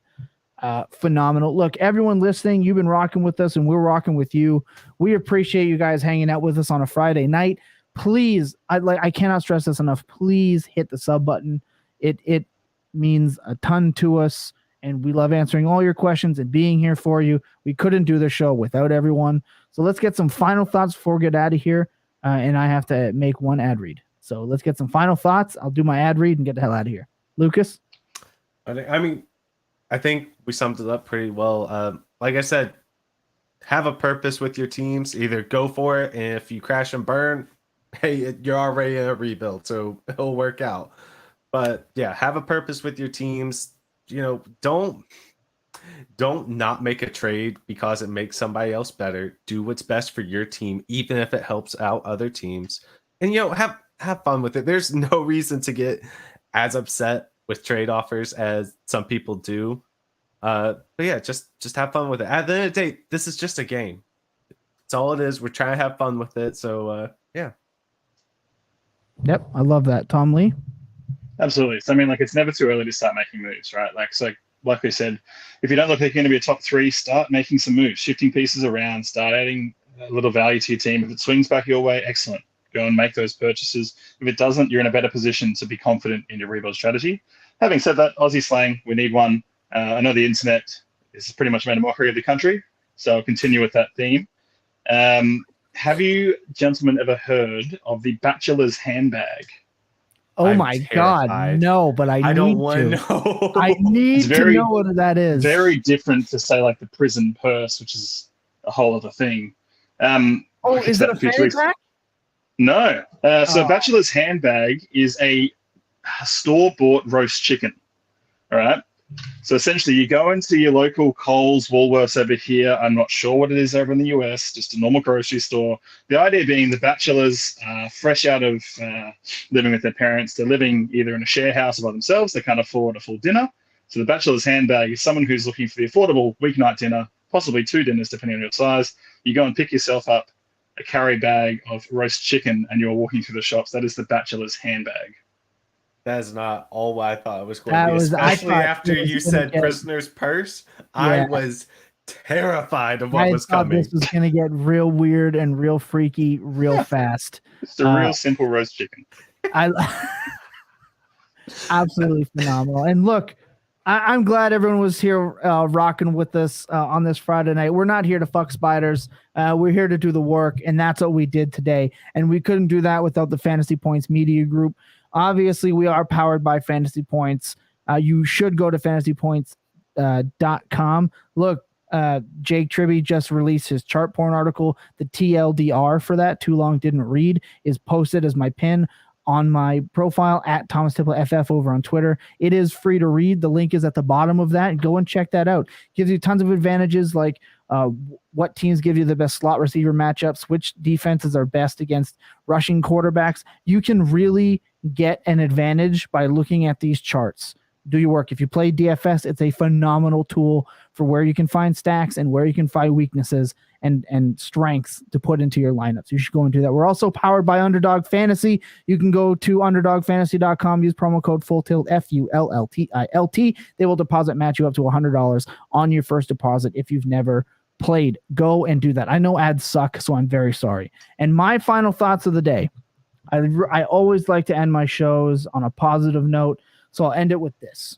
Phenomenal. Look, everyone listening, you've been rocking with us and we're rocking with you. We appreciate you guys hanging out with us on a Friday night. Please, I cannot stress this enough. Please hit the sub button. It means a ton to us, and we love answering all your questions and being here for you. We couldn't do the show without everyone. So let's get some final thoughts before we get out of here. And I have to make one ad read. So let's get some final thoughts. I'll do my ad read and get the hell out of here. Lucas? I think we summed it up pretty well. Like I said, have a purpose with your teams. Either go for it, and if you crash and burn, hey, you're already in a rebuild, so it'll work out. But yeah, have a purpose with your teams. Don't not make a trade because it makes somebody else better. Do what's best for your team, even if it helps out other teams. And have fun with it. There's no reason to get as upset with trade offers as some people do. But yeah, just have fun with it. At the end of the day, this is just a game. It's all it is. We're trying to have fun with it. So yeah. Yep, I love that. Tom Lee? Absolutely. So it's never too early to start making moves, right? Like we said, if you don't look like you're going to be a top 3, start making some moves, shifting pieces around, start adding a little value to your team. If it swings back your way, excellent. Go and make those purchases. If it doesn't, you're in a better position to be confident in your rebuild strategy. Having said that, Aussie slang, we need one. I know the internet is pretty much made a mockery of the country, so I'll continue with that theme. Have you gentlemen ever heard of the bachelor's handbag? Oh I'm my terrified. God, no, but I don't need want to know. I need to know what that is. Very different to say the prison purse, which is a whole other thing. Is it a fanny pack? No. So bachelor's handbag is a store-bought roast chicken. All right. So essentially, you go into your local Coles, Woolworths over here. I'm not sure what it is over in the US, just a normal grocery store. The idea being the bachelors fresh out of living with their parents. They're living either in a share house or by themselves. They can't afford a full dinner. So the bachelor's handbag is someone who's looking for the affordable weeknight dinner, possibly 2 dinners depending on your size. You go and pick yourself up a carry bag of roast chicken and you're walking through the shops. That is the bachelor's handbag. That is not all what I thought it was going to be. Especially after you said prisoner's purse, yeah. I was terrified of what was coming. This was going to get real weird and real freaky real fast. It's a real simple roast chicken. Absolutely phenomenal. And look, I'm glad everyone was here rocking with us on this Friday night. We're not here to fuck spiders. We're here to do the work, and that's what we did today. And we couldn't do that without the Fantasy Points Media Group. Obviously, we are powered by Fantasy Points. You should go to fantasypoints.com. Look, Jake Tribby just released his chart porn article. The TLDR for that, too long didn't read, is posted as my pin on my profile at Thomas Tipple FF over on Twitter. It is free to read. The link is at the bottom of that. Go and check that out. Gives you tons of advantages like what teams give you the best slot receiver matchups, which defenses are best against rushing quarterbacks. You can really get an advantage by looking at these charts. Do your work. If you play DFS, it's a phenomenal tool for where you can find stacks and where you can find weaknesses and strengths to put into your lineups. You should go and do that. We're also powered by Underdog Fantasy. You can go to underdogfantasy.com, use promo code FULLTILT, FULLTILT. They will deposit match you up to $100 on your first deposit if you've never played. Go and do that. I know ads suck, so I'm very sorry. And my final thoughts of the day. I always like to end my shows on a positive note, so I'll end it with this.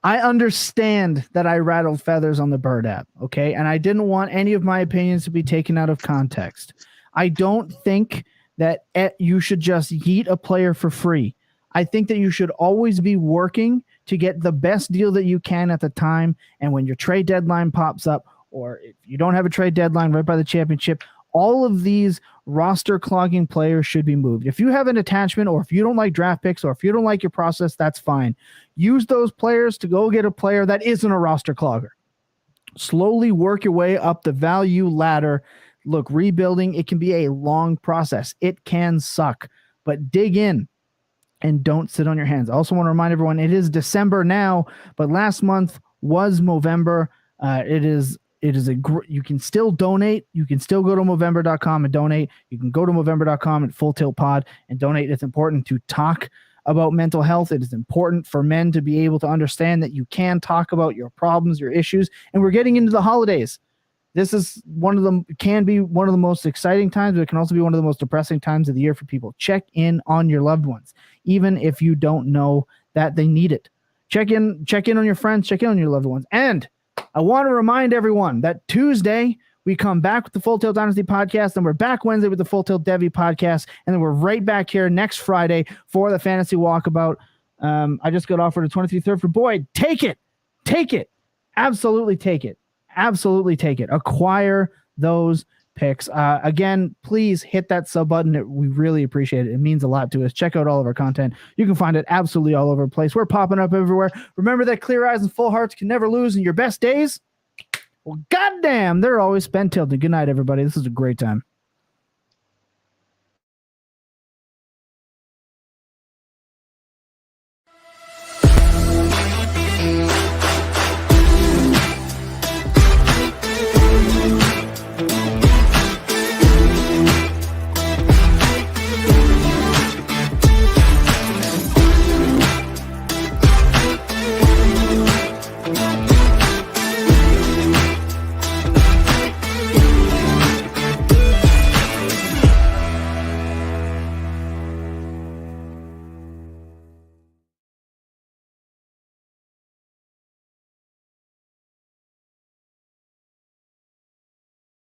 I understand that I rattled feathers on the Bird app, okay? And I didn't want any of my opinions to be taken out of context. I don't think that you should just yeet a player for free. I think that you should always be working to get the best deal that you can at the time, and when your trade deadline pops up, or if you don't have a trade deadline right by the championship, all of these roster clogging players should be moved. If you have an attachment, or if you don't like draft picks, or if you don't like your process, that's fine. Use those players to go get a player that isn't a roster clogger. Slowly work your way up the value ladder. Look, rebuilding, it can be a long process. It can suck, but dig in and don't sit on your hands. I also want to remind everyone, it is December now, but last month was Movember. You can still donate. You can still go to Movember.com and donate. You can go to Movember.com and Full Tilt Pod and donate. It's important to talk about mental health. It is important for men to be able to understand that you can talk about your problems, your issues, and we're getting into the holidays. This is can be one of the most exciting times, but it can also be one of the most depressing times of the year for people. Check in on your loved ones, even if you don't know that they need it. Check in on your friends, check in on your loved ones. And I want to remind everyone that Tuesday we come back with the Full Tilt Dynasty podcast, and we're back Wednesday with the Full Tilt Devy podcast, and then we're right back here next Friday for the Fantasy Walkabout. I just got offered a 23rd for Boyd. Take it. Absolutely take it. Acquire those picks. Again, please hit that sub button. We really appreciate it. It means a lot to us. Check out all of our content. You can find it absolutely all over the place. We're popping up everywhere. Remember that clear eyes and full hearts can never lose in your best days. Well, goddamn, they're always spent tilted. Good night, everybody. This is a great time.